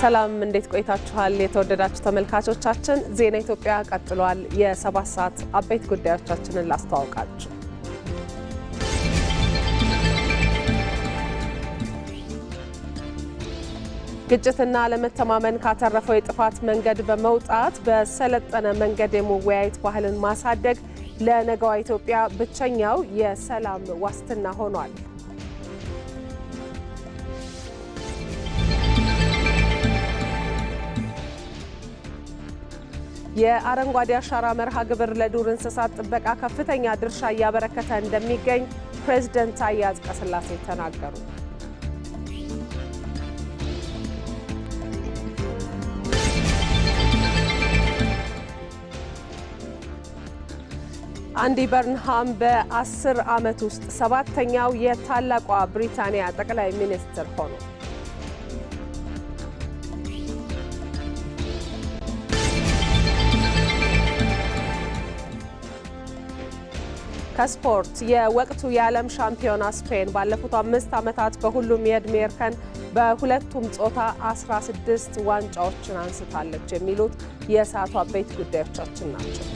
ሰላም እንዴት ቆይታችኋል? የተወደዳችሁ ተመልካቾቻችን ዜና ኢትዮጵያ ቀጥሏል። የ7 ሰዓት አበይት ጉዳዮቻችንን ላስተዋውቃችሁ። ግጭትና ለመተማመን ካተረፈው የጥፋት መንገድ በመውጣት በሰለጠነ መንገድ የመወያየት ባህልን ማሳደግ ለነገዋ ኢትዮጵያ ብቸኛው የሰላም ዋስትና ሆኗል። የአረንጓዴ አሻራ መርሃ ግብር ለዱር እንስሳት ጥበቃ ከፍተኛ ድርሻ እያበረከተ እንደሚገኝ ፕሬዝዳንት ታዬ አጽቀሥላሴ ተናገሩ። አንዲ በርንሃም በ10 ዓመት ውስጥ 7ኛው የታላቋ ብሪታንያ ጠቅላይ ሚኒስትር ሆኑ። ከስፖርት የወቅቱ የዓለም ሻምፒዮና ስፔን ባለፉት 5 ዓመታት በሁሉም የዕድሜ እርከን በሁለቱም ጾታ 16 ዋንጫዎችን አንስታለች። የሚሉት የሰዓቱ አበይት ጉዳዮቻችን ናቸው።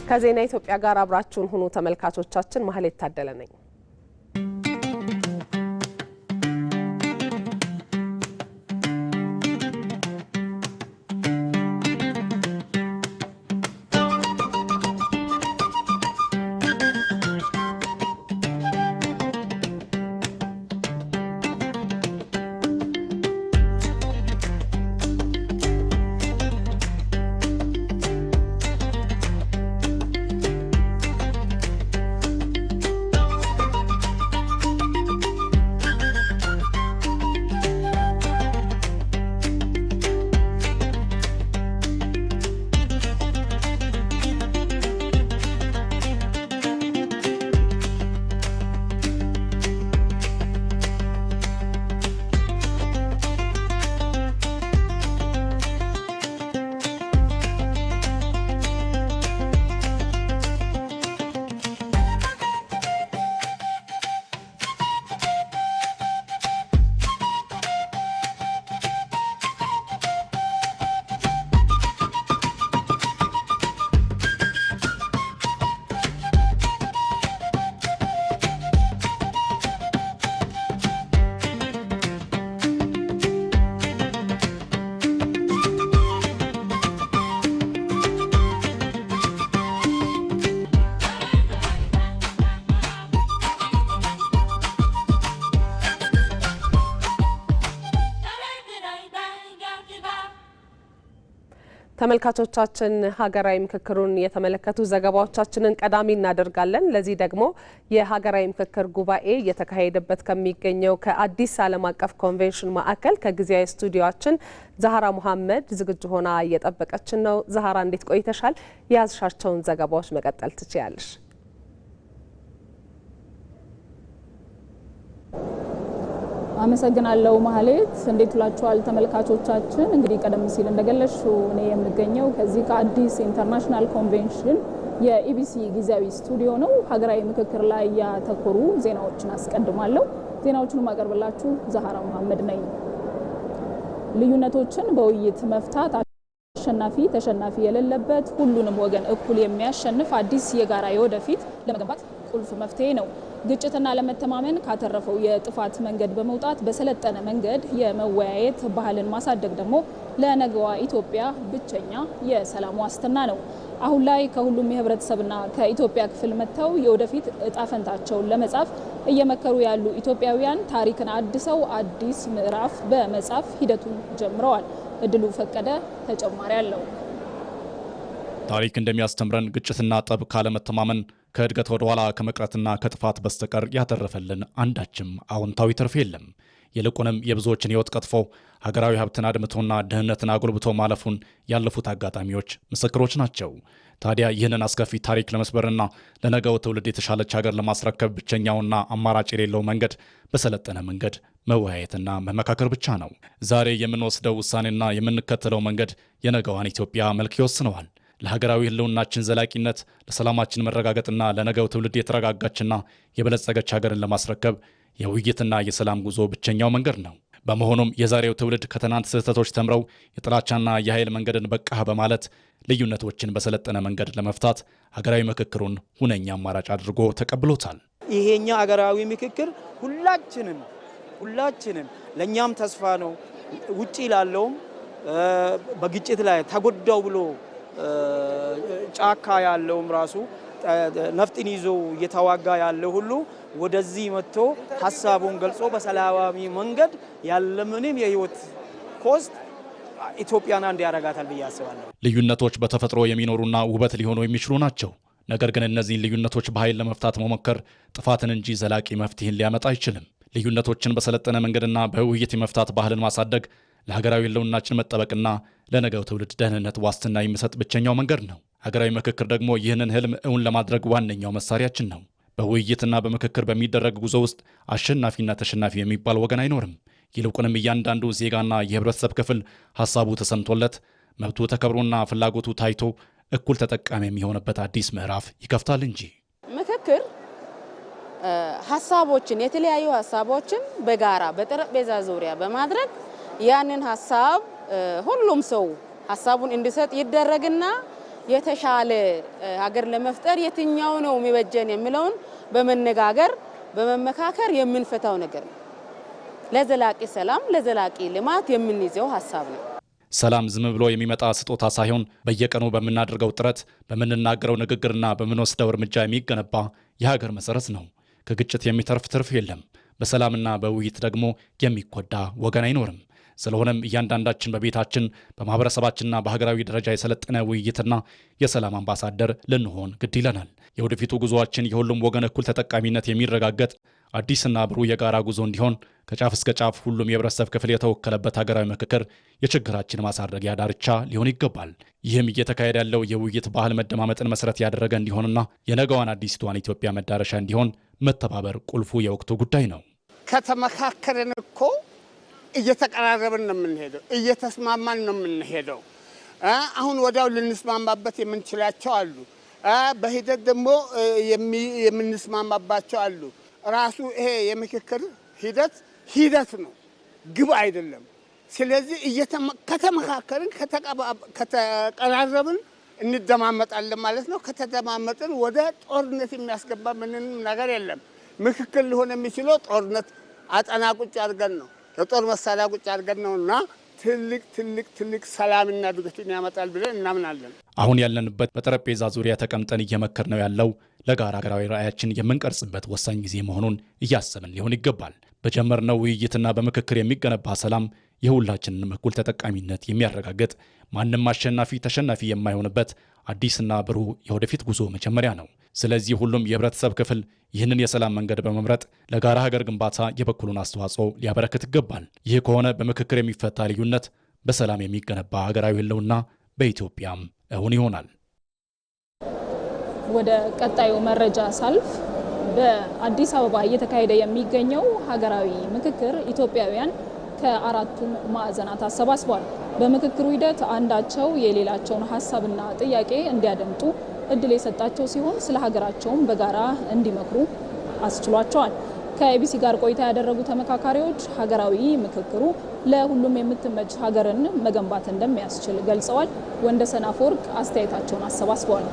ከዜና ኢትዮጵያ ጋር አብራችሁን ሁኑ ተመልካቾቻችን። ማህሌት ታደለ ነኝ። ተመልካቾቻችን ሀገራዊ ምክክሩን የተመለከቱ ዘገባዎቻችንን ቀዳሚ እናደርጋለን። ለዚህ ደግሞ የሀገራዊ ምክክር ጉባኤ እየተካሄደበት ከሚገኘው ከአዲስ ዓለም አቀፍ ኮንቬንሽን ማዕከል ከጊዜያዊ ስቱዲዮአችን ዛህራ መሐመድ ዝግጁ ሆና እየጠበቀችን ነው። ዛህራ እንዴት ቆይተሻል? የያዝሻቸውን ዘገባዎች መቀጠል ትችያለሽ። አመሰግናለሁ ማህሌት። እንዴት ውላችኋል ተመልካቾቻችን? እንግዲህ ቀደም ሲል እንደገለጽሽው እኔ የምገኘው ከዚህ ከአዲስ ኢንተርናሽናል ኮንቬንሽን የኢቢሲ ጊዜያዊ ስቱዲዮ ነው። ሀገራዊ ምክክር ላይ ያተኮሩ ዜናዎችን አስቀድማለሁ። ዜናዎቹን ማቀርብላችሁ ዛህራ መሐመድ ነኝ። ልዩነቶችን በውይይት መፍታት አሸናፊ ተሸናፊ የሌለበት ሁሉንም ወገን እኩል የሚያሸንፍ አዲስ የጋራ የወደፊት ለመገንባት ቁልፍ መፍትሄ ነው። ግጭትና ለመተማመን ካተረፈው የጥፋት መንገድ በመውጣት በሰለጠነ መንገድ የመወያየት ባህልን ማሳደግ ደግሞ ለነገዋ ኢትዮጵያ ብቸኛ የሰላም ዋስትና ነው። አሁን ላይ ከሁሉም የህብረተሰብና ከኢትዮጵያ ክፍል መጥተው የወደፊት እጣ ፈንታቸውን ለመጻፍ እየመከሩ ያሉ ኢትዮጵያውያን ታሪክን አድሰው አዲስ ምዕራፍ በመጻፍ ሂደቱን ጀምረዋል። እድሉ ፈቀደ ተጨማሪ አለው። ታሪክ እንደሚያስተምረን ግጭትና ጠብ ካለመተማመን ከእድገት ወደ ኋላ ከመቅረትና ከጥፋት በስተቀር ያተረፈልን አንዳችም አዎንታዊ ትርፍ የለም። ይልቁንም የብዙዎችን ሕይወት ቀጥፎ ሀገራዊ ሀብትን አድምቶና ድህነትን አጎልብቶ ማለፉን ያለፉት አጋጣሚዎች ምስክሮች ናቸው። ታዲያ ይህንን አስከፊ ታሪክ ለመስበርና ለነገው ትውልድ የተሻለች ሀገር ለማስረከብ ብቸኛውና አማራጭ የሌለው መንገድ በሰለጠነ መንገድ መወያየትና መመካከር ብቻ ነው። ዛሬ የምንወስደው ውሳኔና የምንከተለው መንገድ የነገዋን ኢትዮጵያ መልክ ይወስነዋል። ለሀገራዊ ህልውናችን ዘላቂነት፣ ለሰላማችን መረጋገጥና ለነገው ትውልድ የተረጋጋችና የበለጸገች ሀገርን ለማስረከብ የውይይትና የሰላም ጉዞ ብቸኛው መንገድ ነው። በመሆኑም የዛሬው ትውልድ ከትናንት ስህተቶች ተምረው የጥላቻና የኃይል መንገድን በቃህ በማለት ልዩነቶችን በሰለጠነ መንገድ ለመፍታት ሀገራዊ ምክክሩን ሁነኛ አማራጭ አድርጎ ተቀብሎታል። ይሄኛ ሀገራዊ ምክክር ሁላችንም ለኛም ተስፋ ነው። ውጪ ላለውም በግጭት ላይ ተጎዳው ብሎ ጫካ ያለውም ራሱ ነፍጥን ይዞ እየተዋጋ ያለው ሁሉ ወደዚህ መጥቶ ሀሳቡን ገልጾ በሰላማዊ መንገድ ያለምንም የህይወት ኮስት ኢትዮጵያን አንድ ያረጋታል ብዬ አስባለሁ። ልዩነቶች በተፈጥሮ የሚኖሩና ውበት ሊሆኑ የሚችሉ ናቸው። ነገር ግን እነዚህን ልዩነቶች በኃይል ለመፍታት መሞከር ጥፋትን እንጂ ዘላቂ መፍትሄን ሊያመጣ አይችልም። ልዩነቶችን በሰለጠነ መንገድና በውይይት የመፍታት ባህልን ማሳደግ ለሀገራዊ ህልውናችን መጠበቅና ለነገው ትውልድ ደህንነት ዋስትና የሚሰጥ ብቸኛው መንገድ ነው። ሀገራዊ ምክክር ደግሞ ይህንን ህልም እውን ለማድረግ ዋነኛው መሳሪያችን ነው። በውይይትና በምክክር በሚደረግ ጉዞ ውስጥ አሸናፊና ተሸናፊ የሚባል ወገን አይኖርም። ይልቁንም እያንዳንዱ ዜጋና የህብረተሰብ ክፍል ሀሳቡ ተሰምቶለት መብቱ ተከብሮና ፍላጎቱ ታይቶ እኩል ተጠቃሚ የሚሆንበት አዲስ ምዕራፍ ይከፍታል እንጂ። ምክክር ሀሳቦችን የተለያዩ ሀሳቦችን በጋራ በጠረጴዛ ዙሪያ በማድረግ ያንን ሀሳብ ሁሉም ሰው ሀሳቡን እንዲሰጥ ይደረግና የተሻለ ሀገር ለመፍጠር የትኛው ነው የሚበጀን የሚለውን በመነጋገር በመመካከር የምንፈታው ነገር ነው። ለዘላቂ ሰላም ለዘላቂ ልማት የምንይዘው ሀሳብ ነው። ሰላም ዝም ብሎ የሚመጣ ስጦታ ሳይሆን በየቀኑ በምናደርገው ጥረት፣ በምንናገረው ንግግርና በምንወስደው እርምጃ የሚገነባ የሀገር መሰረት ነው። ከግጭት የሚተርፍ ትርፍ የለም። በሰላምና በውይይት ደግሞ የሚጎዳ ወገን አይኖርም። ስለሆነም እያንዳንዳችን በቤታችን በማህበረሰባችንና በሀገራዊ ደረጃ የሰለጠነ ውይይትና የሰላም አምባሳደር ልንሆን ግድ ይለናል። የወደፊቱ ጉዞአችን የሁሉም ወገን እኩል ተጠቃሚነት የሚረጋገጥ አዲስና ብሩህ የጋራ ጉዞ እንዲሆን ከጫፍ እስከ ጫፍ ሁሉም የህብረተሰብ ክፍል የተወከለበት ሀገራዊ ምክክር የችግራችን ማሳረጊያ ዳርቻ ሊሆን ይገባል። ይህም እየተካሄደ ያለው የውይይት ባህል መደማመጥን መሰረት ያደረገ እንዲሆንና የነገዋን አዲስቷን ኢትዮጵያ መዳረሻ እንዲሆን መተባበር ቁልፉ የወቅቱ ጉዳይ ነው። ከተመካከርን እኮ እየተቀራረብን ነው የምንሄደው፣ እየተስማማን ነው የምንሄደው። አሁን ወዲያው ልንስማማበት የምንችላቸው አሉ፣ በሂደት ደግሞ የምንስማማባቸው አሉ። ራሱ ይሄ የምክክር ሂደት ነው፣ ግብ አይደለም። ስለዚህ ከተመካከርን ከተቀራረብን እንደማመጣለን ማለት ነው። ከተደማመጥን ወደ ጦርነት የሚያስገባ ምንም ነገር የለም። ምክክር ሊሆን የሚችለው ጦርነት አጠና ቁጭ አድርገን ነው፣ የጦር መሳሪያ ቁጭ አድርገን ነውና ትልቅ ሰላምና እድገትን ያመጣል ብለን እናምናለን። አሁን ያለንበት በጠረጴዛ ዙሪያ ተቀምጠን እየመከር ነው ያለው ለጋራ ሀገራዊ ራዕያችን የምንቀርጽበት ወሳኝ ጊዜ መሆኑን እያሰብን ሊሆን ይገባል። በጀመርነው ውይይትና በምክክር የሚገነባ ሰላም የሁላችንንም እኩል ተጠቃሚነት የሚያረጋግጥ ማንም አሸናፊ ተሸናፊ የማይሆንበት አዲስና ብሩህ የወደፊት ጉዞ መጀመሪያ ነው። ስለዚህ ሁሉም የህብረተሰብ ክፍል ይህንን የሰላም መንገድ በመምረጥ ለጋራ ሀገር ግንባታ የበኩሉን አስተዋጽኦ ሊያበረክት ይገባል። ይህ ከሆነ በምክክር የሚፈታ ልዩነት በሰላም የሚገነባ ሀገራዊ ህልውና በኢትዮጵያም እውን ይሆናል። ወደ ቀጣዩ መረጃ ሳልፍ በአዲስ አበባ እየተካሄደ የሚገኘው ሀገራዊ ምክክር ኢትዮጵያውያን ከአራቱም ማዕዘናት አሰባስቧል። በምክክሩ ሂደት አንዳቸው የሌላቸውን ሀሳብና ጥያቄ እንዲያደምጡ እድል የሰጣቸው ሲሆን ስለ ሀገራቸውም በጋራ እንዲመክሩ አስችሏቸዋል። ከኤቢሲ ጋር ቆይታ ያደረጉ ተመካካሪዎች ሀገራዊ ምክክሩ ለሁሉም የምትመች ሀገርን መገንባት እንደሚያስችል ገልጸዋል። ወንደሰን አፈወርቅ አስተያየታቸውን አሰባስበዋል።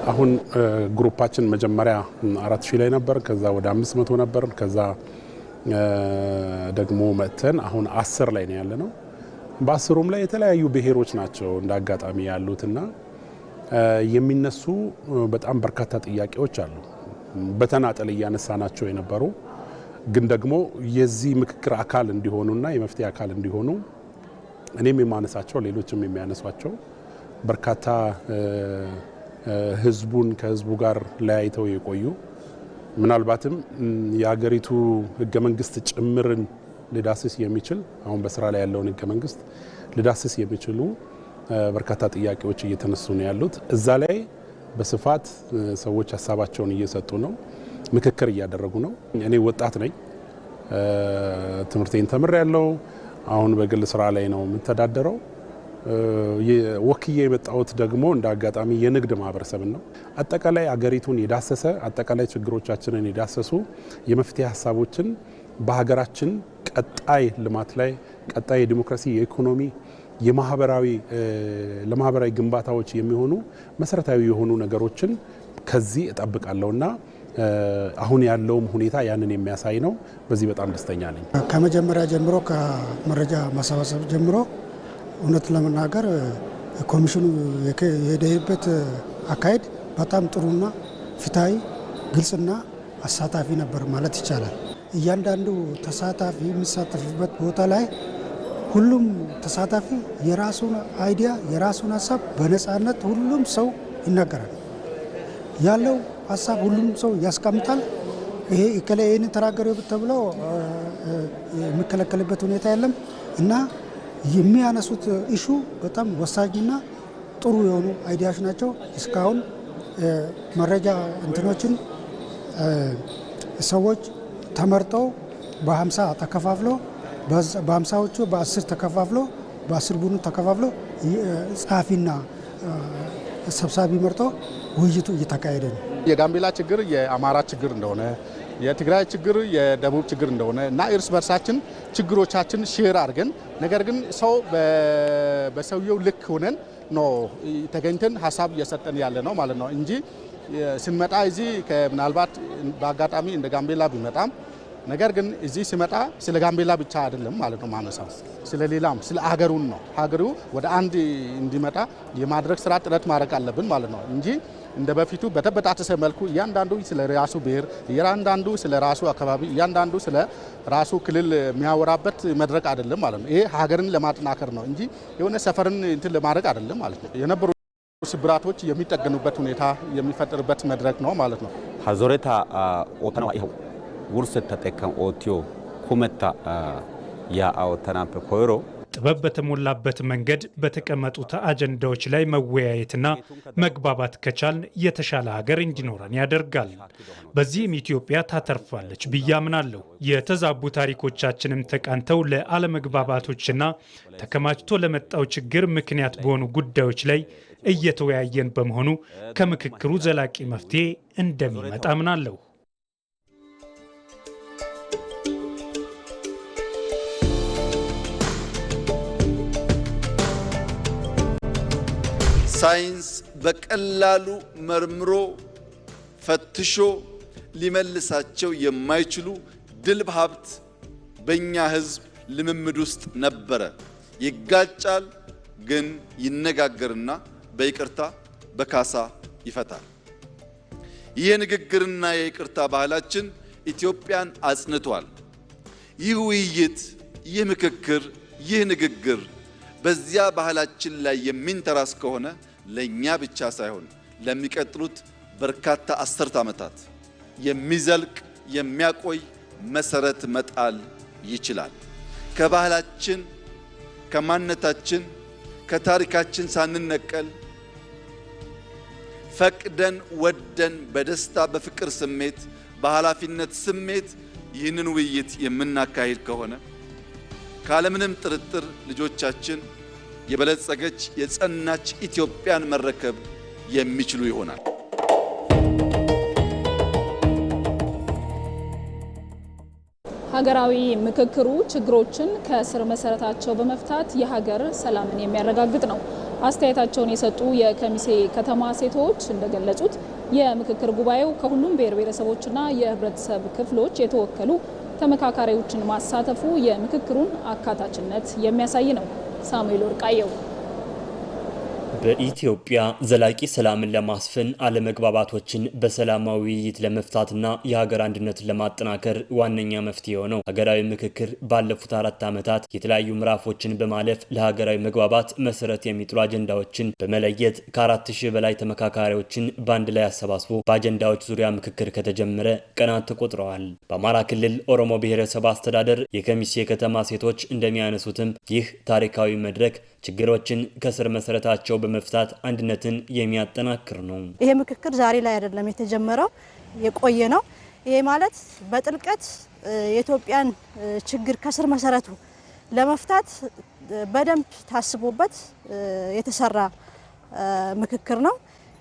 አሁን ግሩፓችን መጀመሪያ 4000 ላይ ነበር፣ ከዛ ወደ 500 ነበር፣ ከዛ ደግሞ መጥተን አሁን 10 ላይ ነው ያለነው። በ10ሩም ላይ የተለያዩ ብሔሮች ናቸው እንደ አጋጣሚ ያሉትና የሚነሱ በጣም በርካታ ጥያቄዎች አሉ። በተናጠል እያነሳናቸው የነበሩ ግን ደግሞ የዚህ ምክክር አካል እንዲሆኑና የመፍትሄ አካል እንዲሆኑ እኔም የማነሳቸው ሌሎችም የሚያነሷቸው በርካታ ህዝቡን ከህዝቡ ጋር ለያይተው የቆዩ ምናልባትም የሀገሪቱ ህገ መንግስት ጭምርን ሊዳስስ የሚችል አሁን በስራ ላይ ያለውን ህገ መንግስት ሊዳስስ የሚችሉ በርካታ ጥያቄዎች እየተነሱ ነው ያሉት። እዛ ላይ በስፋት ሰዎች ሀሳባቸውን እየሰጡ ነው፣ ምክክር እያደረጉ ነው። እኔ ወጣት ነኝ፣ ትምህርቴን ተምሬያለሁ። አሁን በግል ስራ ላይ ነው የምተዳደረው። ወክዬ የመጣሁት ደግሞ እንደ አጋጣሚ የንግድ ማህበረሰብን ነው። አጠቃላይ አገሪቱን የዳሰሰ አጠቃላይ ችግሮቻችንን የዳሰሱ የመፍትሄ ሀሳቦችን በሀገራችን ቀጣይ ልማት ላይ ቀጣይ የዲሞክራሲ የኢኮኖሚ ለማህበራዊ ግንባታዎች የሚሆኑ መሰረታዊ የሆኑ ነገሮችን ከዚህ እጠብቃለሁና አሁን ያለውም ሁኔታ ያንን የሚያሳይ ነው። በዚህ በጣም ደስተኛ ነኝ። ከመጀመሪያ ጀምሮ ከመረጃ ማሰባሰብ ጀምሮ እውነት ለመናገር ኮሚሽኑ የሄደበት አካሄድ በጣም ጥሩና ፍትሃዊ፣ ግልጽና አሳታፊ ነበር ማለት ይቻላል። እያንዳንዱ ተሳታፊ የሚሳተፍበት ቦታ ላይ ሁሉም ተሳታፊ የራሱን አይዲያ የራሱን ሀሳብ በነፃነት ሁሉም ሰው ይናገራል። ያለው ሀሳብ ሁሉም ሰው ያስቀምጣል። ይሄ ይህን ተናገሩ ተብሎ የሚከለከልበት ሁኔታ የለም እና የሚያነሱት ኢሹ በጣም ወሳኝና ጥሩ የሆኑ አይዲያዎች ናቸው። እስካሁን መረጃ እንትኖችን ሰዎች ተመርጠው በ50 ተከፋፍሎ በ50ዎቹ በ10 ተከፋፍሎ በ10 ቡድን ተከፋፍሎ ጸሐፊና ሰብሳቢ መርጦ ውይይቱ እየተካሄደ ነው። የጋምቤላ ችግር የአማራ ችግር እንደሆነ፣ የትግራይ ችግር የደቡብ ችግር እንደሆነ እና እርስ በርሳችን ችግሮቻችን ሼር አድርገን ነገር ግን ሰው በሰውየው ልክ ሆነን ነው ተገኝተን ሀሳብ እየሰጠን ያለ ነው ማለት ነው እንጂ ስንመጣ እዚህ ምናልባት በአጋጣሚ እንደ ጋምቤላ ቢመጣም ነገር ግን እዚህ ሲመጣ ስለ ጋምቤላ ብቻ አይደለም ማለት ነው ማነሳው፣ ስለ ሌላም ስለ ሀገሩን ነው። ሀገሩ ወደ አንድ እንዲመጣ የማድረግ ስራ ጥረት ማድረግ አለብን ማለት ነው እንጂ እንደ በፊቱ በተበጣጠሰ መልኩ እያንዳንዱ ስለ ራሱ ብሔር፣ እያንዳንዱ ስለ ራሱ አካባቢ፣ እያንዳንዱ ስለ ራሱ ክልል የሚያወራበት መድረክ አይደለም ማለት ነው። ይሄ ሀገርን ለማጠናከር ነው እንጂ የሆነ ሰፈርን እንትን ለማድረግ አይደለም ማለት ነው። የነበሩ ስብራቶች የሚጠገኑበት ሁኔታ የሚፈጠርበት መድረክ ነው ማለት ነው። ሀዞሬታ ኦተናው ይኸው ውርስ ተጠቀም ኦቲዮ ኩመታ ያ አውተናፕ ኮይሮ ጥበብ በተሞላበት መንገድ በተቀመጡት አጀንዳዎች ላይ መወያየትና መግባባት ከቻልን የተሻለ ሀገር እንዲኖረን ያደርጋል። በዚህም ኢትዮጵያ ታተርፋለች ብዬ አምናለሁ። የተዛቡ ታሪኮቻችንም ተቃንተው ለአለመግባባቶችና ተከማችቶ ለመጣው ችግር ምክንያት በሆኑ ጉዳዮች ላይ እየተወያየን በመሆኑ ከምክክሩ ዘላቂ መፍትሄ እንደሚመጣ አምናለሁ። ሳይንስ በቀላሉ መርምሮ ፈትሾ ሊመልሳቸው የማይችሉ ድልብ ሀብት በእኛ ሕዝብ ልምምድ ውስጥ ነበረ። ይጋጫል፣ ግን ይነጋገርና በይቅርታ በካሳ ይፈታል። ይህ ንግግርና የይቅርታ ባህላችን ኢትዮጵያን አጽንቷል። ይህ ውይይት፣ ይህ ምክክር፣ ይህ ንግግር በዚያ ባህላችን ላይ የሚንተራስ ከሆነ ለኛ ብቻ ሳይሆን ለሚቀጥሉት በርካታ አስርት ዓመታት የሚዘልቅ የሚያቆይ መሰረት መጣል ይችላል። ከባህላችን፣ ከማንነታችን፣ ከታሪካችን ሳንነቀል ፈቅደን ወደን በደስታ በፍቅር ስሜት በኃላፊነት ስሜት ይህንን ውይይት የምናካሂድ ከሆነ ካለምንም ጥርጥር ልጆቻችን የበለጸገች የጸናች ኢትዮጵያን መረከብ የሚችሉ ይሆናል። ሀገራዊ ምክክሩ ችግሮችን ከስር መሰረታቸው በመፍታት የሀገር ሰላምን የሚያረጋግጥ ነው። አስተያየታቸውን የሰጡ የከሚሴ ከተማ ሴቶች እንደገለጹት የምክክር ጉባኤው ከሁሉም ብሔር ብሔረሰቦችና የህብረተሰብ ክፍሎች የተወከሉ ተመካካሪዎችን ማሳተፉ የምክክሩን አካታችነት የሚያሳይ ነው። ሳሙኤል ወርቃየው በኢትዮጵያ ዘላቂ ሰላምን ለማስፈን አለመግባባቶችን በሰላማዊ ውይይት ለመፍታትና የሀገር አንድነትን ለማጠናከር ዋነኛ መፍትሄ የሆነው ሀገራዊ ምክክር ባለፉት 4 ዓመታት የተለያዩ ምዕራፎችን በማለፍ ለሀገራዊ መግባባት መሰረት የሚጥሉ አጀንዳዎችን በመለየት ከ4000 በላይ ተመካካሪዎችን በአንድ ላይ አሰባስቦ በአጀንዳዎች ዙሪያ ምክክር ከተጀመረ ቀናት ተቆጥረዋል። በአማራ ክልል ኦሮሞ ብሔረሰብ አስተዳደር የከሚሴ ከተማ ሴቶች እንደሚያነሱትም ይህ ታሪካዊ መድረክ ችግሮችን ከስር መሰረታቸው በመፍታት አንድነትን የሚያጠናክር ነው። ይሄ ምክክር ዛሬ ላይ አይደለም የተጀመረው፣ የቆየ ነው። ይሄ ማለት በጥልቀት የኢትዮጵያን ችግር ከስር መሰረቱ ለመፍታት በደንብ ታስቦበት የተሰራ ምክክር ነው።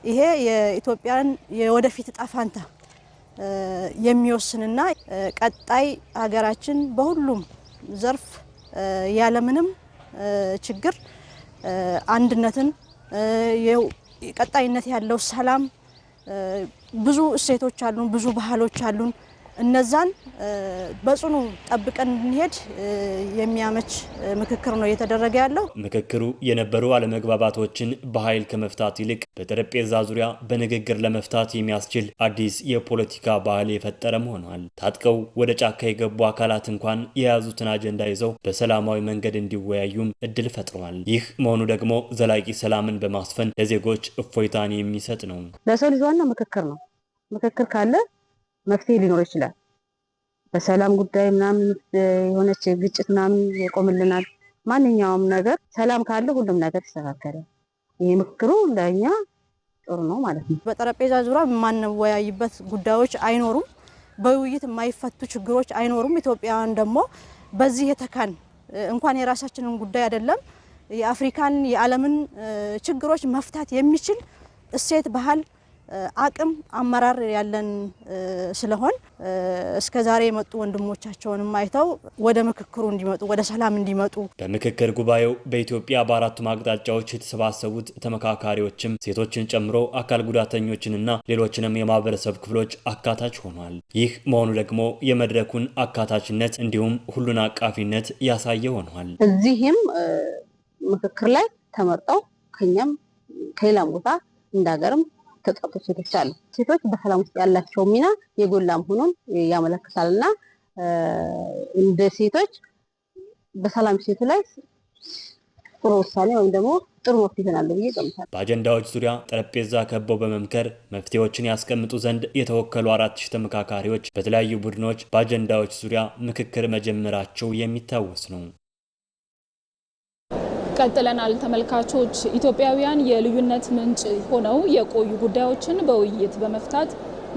ይሄ የኢትዮጵያን የወደፊት ዕጣ ፈንታ የሚወስንና ቀጣይ ሀገራችን በሁሉም ዘርፍ ያለምንም ችግር አንድነትን ቀጣይነት ያለው ሰላም ብዙ እሴቶች አሉን፣ ብዙ ባህሎች አሉን። እነዛን በጽኑ ጠብቀን እንሄድ የሚያመች ምክክር ነው እየተደረገ ያለው። ምክክሩ የነበሩ አለመግባባቶችን በኃይል ከመፍታት ይልቅ በጠረጴዛ ዙሪያ በንግግር ለመፍታት የሚያስችል አዲስ የፖለቲካ ባህል የፈጠረም ሆኗል። ታጥቀው ወደ ጫካ የገቡ አካላት እንኳን የያዙትን አጀንዳ ይዘው በሰላማዊ መንገድ እንዲወያዩም እድል ፈጥሯል። ይህ መሆኑ ደግሞ ዘላቂ ሰላምን በማስፈን ለዜጎች እፎይታን የሚሰጥ ነው። ለሰው ልጅ ዋና ምክክር ነው። ምክክር ካለ መፍትሄ ሊኖር ይችላል። በሰላም ጉዳይ ምናምን የሆነች ግጭት ምናምን ይቆምልናል። ማንኛውም ነገር ሰላም ካለ ሁሉም ነገር ይስተካከላል። ይሄ ምክክሩ ለኛ ጥሩ ነው ማለት ነው። በጠረጴዛ ዙሪያ የማንወያይበት ጉዳዮች አይኖሩም። በውይይት የማይፈቱ ችግሮች አይኖሩም። ኢትዮጵያውያን ደግሞ በዚህ የተካን እንኳን የራሳችንን ጉዳይ አይደለም የአፍሪካን የዓለምን ችግሮች መፍታት የሚችል እሴት፣ ባህል፣ አቅም፣ አመራር ያለን ስለሆን እስከዛሬ የመጡ ወንድሞቻቸውንም አይተው ወደ ምክክሩ እንዲመጡ ወደ ሰላም እንዲመጡ በምክክር ጉባኤው በኢትዮጵያ በአራቱም አቅጣጫዎች የተሰባሰቡት ተመካካሪዎችም ሴቶችን ጨምሮ አካል ጉዳተኞችንና ሌሎችንም የማህበረሰብ ክፍሎች አካታች ሆኗል። ይህ መሆኑ ደግሞ የመድረኩን አካታችነት እንዲሁም ሁሉን አቃፊነት ያሳየ ሆኗል። እዚህም ምክክር ላይ ተመርጠው ከኛም ከሌላም ቦታ እንዳገርም ተጠቅቶ ሴቶች አሉ። ሴቶች በሰላም ውስጥ ያላቸው ሚና የጎላ መሆኑን ያመለክታልና እንደ ሴቶች በሰላም ሴቱ ላይ ጥሩ ውሳኔ ወይም ደግሞ ጥሩ መፍትሄ ይሆናል ብዬ ገምታለሁ። በአጀንዳዎች ዙሪያ ጠረጴዛ ከበው በመምከር መፍትሄዎችን ያስቀምጡ ዘንድ የተወከሉ 4000 ተመካካሪዎች በተለያዩ ቡድኖች በአጀንዳዎች ዙሪያ ምክክር መጀመራቸው የሚታወስ ነው። ቀጥለናል ተመልካቾች። ኢትዮጵያውያን የልዩነት ምንጭ ሆነው የቆዩ ጉዳዮችን በውይይት በመፍታት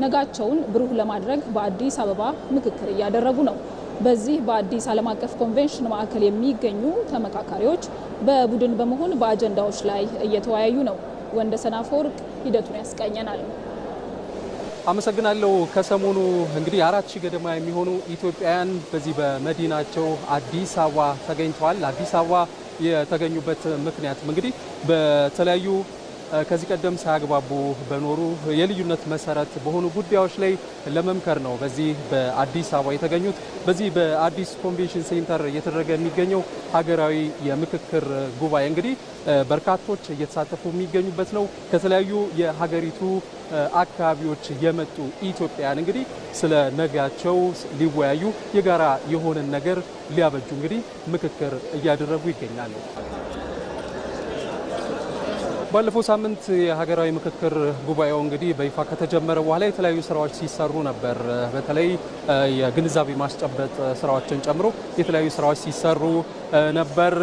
ነጋቸውን ብሩህ ለማድረግ በአዲስ አበባ ምክክር እያደረጉ ነው። በዚህ በአዲስ ዓለም አቀፍ ኮንቬንሽን ማዕከል የሚገኙ ተመካካሪዎች በቡድን በመሆን በአጀንዳዎች ላይ እየተወያዩ ነው። ወንደሰን አፈወርቅ ሂደቱን ያስቃኘናል። አመሰግናለሁ። ከሰሞኑ እንግዲህ 4000 ገደማ የሚሆኑ ኢትዮጵያውያን በዚህ በመዲናቸው አዲስ አበባ ተገኝተዋል። አዲስ አበባ የተገኙበት ምክንያት እንግዲህ በተለያዩ ከዚህ ቀደም ሳያግባቡ በኖሩ የልዩነት መሰረት በሆኑ ጉዳዮች ላይ ለመምከር ነው በዚህ በአዲስ አበባ የተገኙት። በዚህ በአዲስ ኮንቬንሽን ሴንተር እየተደረገ የሚገኘው ሀገራዊ የምክክር ጉባኤ እንግዲህ በርካቶች እየተሳተፉ የሚገኙበት ነው። ከተለያዩ የሀገሪቱ አካባቢዎች የመጡ ኢትዮጵያውያን እንግዲህ ስለ ነጋቸው ሊወያዩ የጋራ የሆነን ነገር ሊያበጁ እንግዲህ ምክክር እያደረጉ ይገኛሉ። ባለፈው ሳምንት የሀገራዊ ምክክር ጉባኤው እንግዲህ በይፋ ከተጀመረ በኋላ የተለያዩ ስራዎች ሲሰሩ ነበር። በተለይ የግንዛቤ ማስጨበጥ ስራዎችን ጨምሮ የተለያዩ ስራዎች ሲሰሩ ነበር።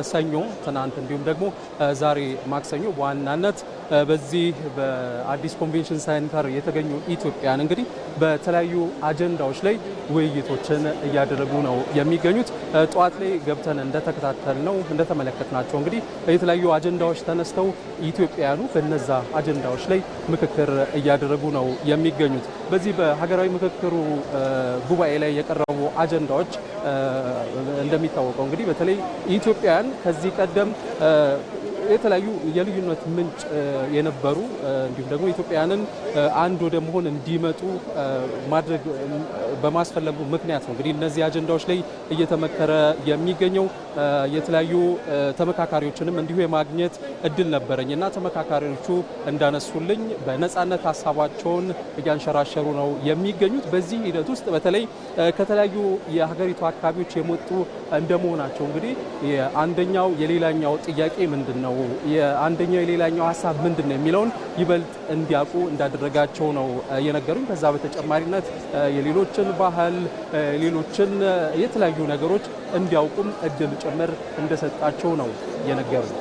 ሰኞ፣ ትናንት እንዲሁም ደግሞ ዛሬ ማክሰኞ በዋናነት በዚህ በአዲስ ኮንቬንሽን ሴንተር የተገኙ ኢትዮጵያውያን እንግዲህ በተለያዩ አጀንዳዎች ላይ ውይይቶችን እያደረጉ ነው የሚገኙት። ጠዋት ላይ ገብተን እንደተከታተልነው እንደተመለከትናቸው እንግዲህ የተለያዩ አጀንዳዎች ተነስተው ኢትዮጵያውያኑ በነዛ አጀንዳዎች ላይ ምክክር እያደረጉ ነው የሚገኙት። በዚህ በሀገራዊ ምክክሩ ጉባኤ ላይ የቀረቡ አጀንዳዎች እንደሚታወቀው እንግዲህ በተለይ ኢትዮጵያውያን ከዚህ ቀደም የተለያዩ የልዩነት ምንጭ የነበሩ እንዲሁም ደግሞ ኢትዮጵያውያንን አንድ ወደ መሆን እንዲመጡ ማድረግ በማስፈለጉ ምክንያት ነው እንግዲህ እነዚህ አጀንዳዎች ላይ እየተመከረ የሚገኘው። የተለያዩ ተመካካሪዎችንም እንዲሁ የማግኘት እድል ነበረኝ እና ተመካካሪዎቹ እንዳነሱልኝ በነጻነት ሀሳባቸውን እያንሸራሸሩ ነው የሚገኙት። በዚህ ሂደት ውስጥ በተለይ ከተለያዩ የሀገሪቱ አካባቢዎች የመጡ እንደመሆናቸው እንግዲህ አንደኛው የሌላኛው ጥያቄ ምንድን ነው፣ የአንደኛው የሌላኛው ሀሳብ ምንድን ነው የሚለውን ይበልጥ እንዲያውቁ እንዳደረጋቸው ነው የነገሩኝ። ከዛ በተጨማሪነት የሌሎችን ባህል፣ ሌሎችን የተለያዩ ነገሮች እንዲያውቁም እድል ጭምር እንደሰጣቸው ነው የነገሩኝ።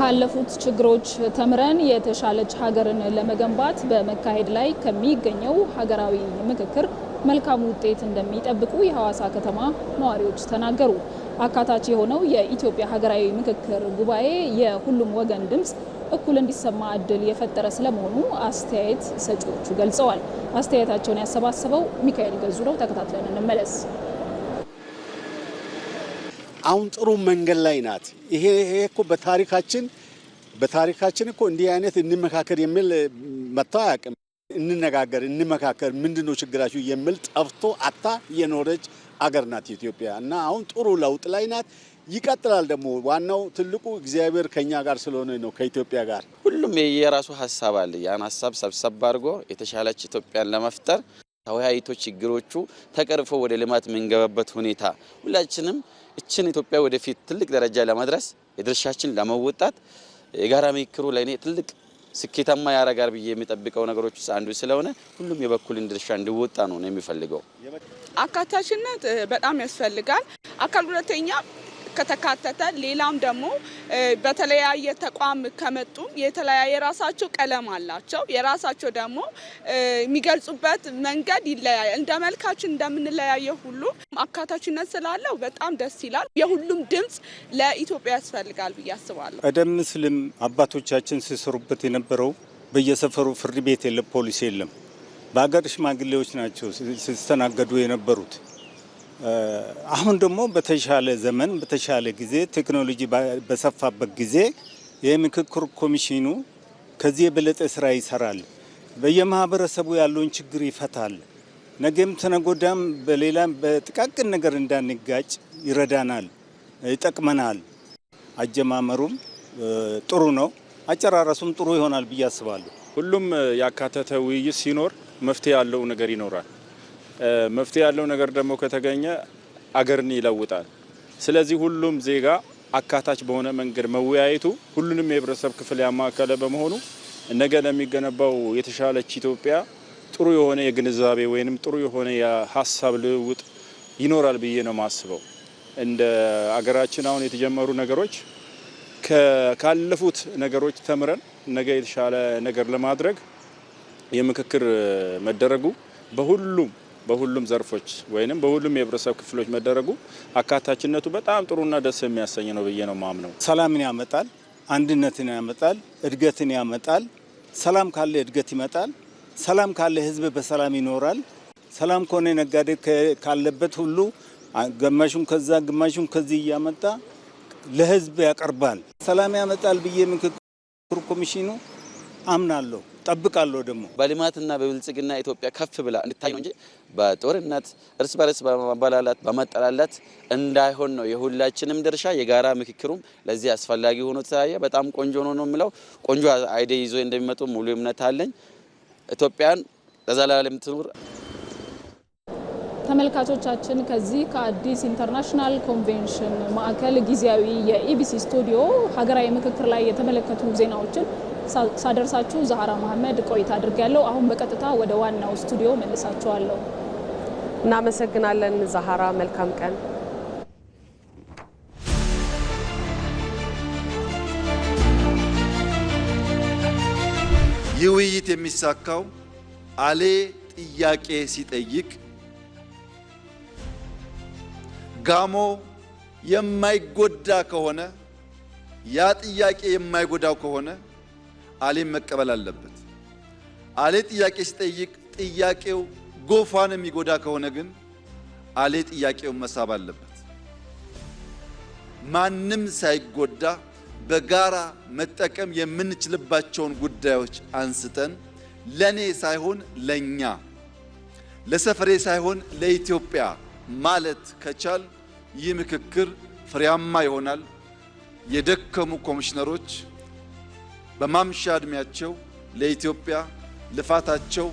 ካለፉት ችግሮች ተምረን የተሻለች ሀገርን ለመገንባት በመካሄድ ላይ ከሚገኘው ሀገራዊ ምክክር መልካም ውጤት እንደሚጠብቁ የሐዋሳ ከተማ ነዋሪዎች ተናገሩ። አካታች የሆነው የኢትዮጵያ ሀገራዊ ምክክር ጉባኤ የሁሉም ወገን ድምፅ እኩል እንዲሰማ እድል የፈጠረ ስለመሆኑ አስተያየት ሰጪዎቹ ገልጸዋል። አስተያየታቸውን ያሰባሰበው ሚካኤል ገዙ ነው። ተከታትለን እንመለስ። አሁን ጥሩ መንገድ ላይ ናት። ይሄ እኮ በታሪካችን እኮ እንዲህ አይነት እንመካከር የሚል መጥቶ አያውቅም። እንነጋገር፣ እንመካከር፣ ምንድነው ችግራችሁ የሚል ጠፍቶ አታ የኖረች አገር ናት ኢትዮጵያ እና አሁን ጥሩ ለውጥ ላይ ናት። ይቀጥላል። ደግሞ ዋናው ትልቁ እግዚአብሔር ከኛ ጋር ስለሆነ ነው ከኢትዮጵያ ጋር። ሁሉም የራሱ ሀሳብ አለ። ያን ሀሳብ ሰብሰብ አድርጎ የተሻለች ኢትዮጵያን ለመፍጠር ተወያይቶ ችግሮቹ ተቀርፎ ወደ ልማት የምንገባበት ሁኔታ ሁላችንም እችን ኢትዮጵያ ወደፊት ትልቅ ደረጃ ለማድረስ የድርሻችን ለመወጣት የጋራ ምክክሩ ለኔ ትልቅ ስኬታማ ያረጋር ብዬ የሚጠብቀው ነገሮች ውስጥ አንዱ ስለሆነ ሁሉም የበኩልን ድርሻ እንዲወጣ ነው የሚፈልገው። አካታችነት በጣም ያስፈልጋል። አካል ጉዳተኛ ከተካተተ ሌላም ደግሞ በተለያየ ተቋም ከመጡ የተለያየ የራሳቸው ቀለም አላቸው። የራሳቸው ደግሞ የሚገልጹበት መንገድ ይለያያል። እንደ መልካችን እንደምንለያየው ሁሉ አካታችነት ስላለው በጣም ደስ ይላል። የሁሉም ድምጽ ለኢትዮጵያ ያስፈልጋል ብዬ አስባለሁ። ቀደም ሲልም አባቶቻችን ሲሰሩበት የነበረው በየሰፈሩ ፍርድ ቤት የለም፣ ፖሊስ የለም። በሀገር ሽማግሌዎች ናቸው ሲስተናገዱ የነበሩት። አሁን ደግሞ በተሻለ ዘመን በተሻለ ጊዜ ቴክኖሎጂ በሰፋበት ጊዜ የምክክር ኮሚሽኑ ከዚህ የበለጠ ስራ ይሰራል። በየማህበረሰቡ ያለውን ችግር ይፈታል። ነገም ተነጎዳም በሌላም በጥቃቅን ነገር እንዳንጋጭ ይረዳናል፣ ይጠቅመናል። አጀማመሩም ጥሩ ነው፣ አጨራረሱም ጥሩ ይሆናል ብዬ አስባለሁ። ሁሉም ያካተተ ውይይት ሲኖር መፍትሄ ያለው ነገር ይኖራል። መፍትሄ ያለው ነገር ደግሞ ከተገኘ አገርን ይለውጣል። ስለዚህ ሁሉም ዜጋ አካታች በሆነ መንገድ መወያየቱ ሁሉንም የህብረተሰብ ክፍል ያማከለ በመሆኑ ነገ ለሚገነባው የተሻለች ኢትዮጵያ ጥሩ የሆነ የግንዛቤ ወይንም ጥሩ የሆነ የሀሳብ ልውውጥ ይኖራል ብዬ ነው ማስበው። እንደ አገራችን አሁን የተጀመሩ ነገሮች ካለፉት ነገሮች ተምረን ነገ የተሻለ ነገር ለማድረግ የምክክር መደረጉ በሁሉም ዘርፎች ወይንም በሁሉም የህብረተሰብ ክፍሎች መደረጉ አካታችነቱ በጣም ጥሩና ደስ የሚያሰኝ ነው ብዬ ነው ማምነው። ሰላምን ያመጣል፣ አንድነትን ያመጣል፣ እድገትን ያመጣል። ሰላም ካለ እድገት ይመጣል። ሰላም ካለ ህዝብ በሰላም ይኖራል። ሰላም ከሆነ ነጋዴ ካለበት ሁሉ ግማሹም ከዛ ግማሹም ከዚህ እያመጣ ለህዝብ ያቀርባል። ሰላም ያመጣል ብዬ ምክክር ኮሚሽኑ አምናለሁ፣ ጠብቃለሁ። ደግሞ በልማትና በብልጽግና ኢትዮጵያ ከፍ ብላ እንድታይ ነው እንጂ በጦርነት እርስ በርስ በመበላላት በመጠላላት እንዳይሆን ነው የሁላችንም ድርሻ። የጋራ ምክክሩም ለዚህ አስፈላጊ ሆኖ ተያየ። በጣም ቆንጆ ነው የምለው። ቆንጆ አይዲያ ይዞ እንደሚመጡ ሙሉ እምነት አለኝ። ኢትዮጵያን ለዘላለም ትኑር። ተመልካቾቻችን ከዚህ ከአዲስ ኢንተርናሽናል ኮንቬንሽን ማዕከል ጊዜያዊ የኢቢሲ ስቱዲዮ ሀገራዊ ምክክር ላይ የተመለከቱ ዜናዎችን ሳደርሳችሁ ዛህራ መሐመድ ቆይታ አድርጋለሁ። አሁን በቀጥታ ወደ ዋናው ስቱዲዮ መልሳችኋለሁ። እናመሰግናለን ዛህራ፣ መልካም ቀን። ይህ ውይይት የሚሳካው አሌ ጥያቄ ሲጠይቅ ጋሞ የማይጎዳ ከሆነ ያ ጥያቄ የማይጎዳው ከሆነ አሌም መቀበል አለበት። አሌ ጥያቄ ሲጠይቅ ጥያቄው ጎፋን የሚጎዳ ከሆነ ግን አሌ ጥያቄውን መሳብ አለበት። ማንም ሳይጎዳ በጋራ መጠቀም የምንችልባቸውን ጉዳዮች አንስተን ለኔ ሳይሆን ለኛ፣ ለሰፈሬ ሳይሆን ለኢትዮጵያ ማለት ከቻል ይህ ምክክር ፍሬያማ ይሆናል። የደከሙ ኮሚሽነሮች በማምሻ እድሜያቸው ለኢትዮጵያ ልፋታቸው፣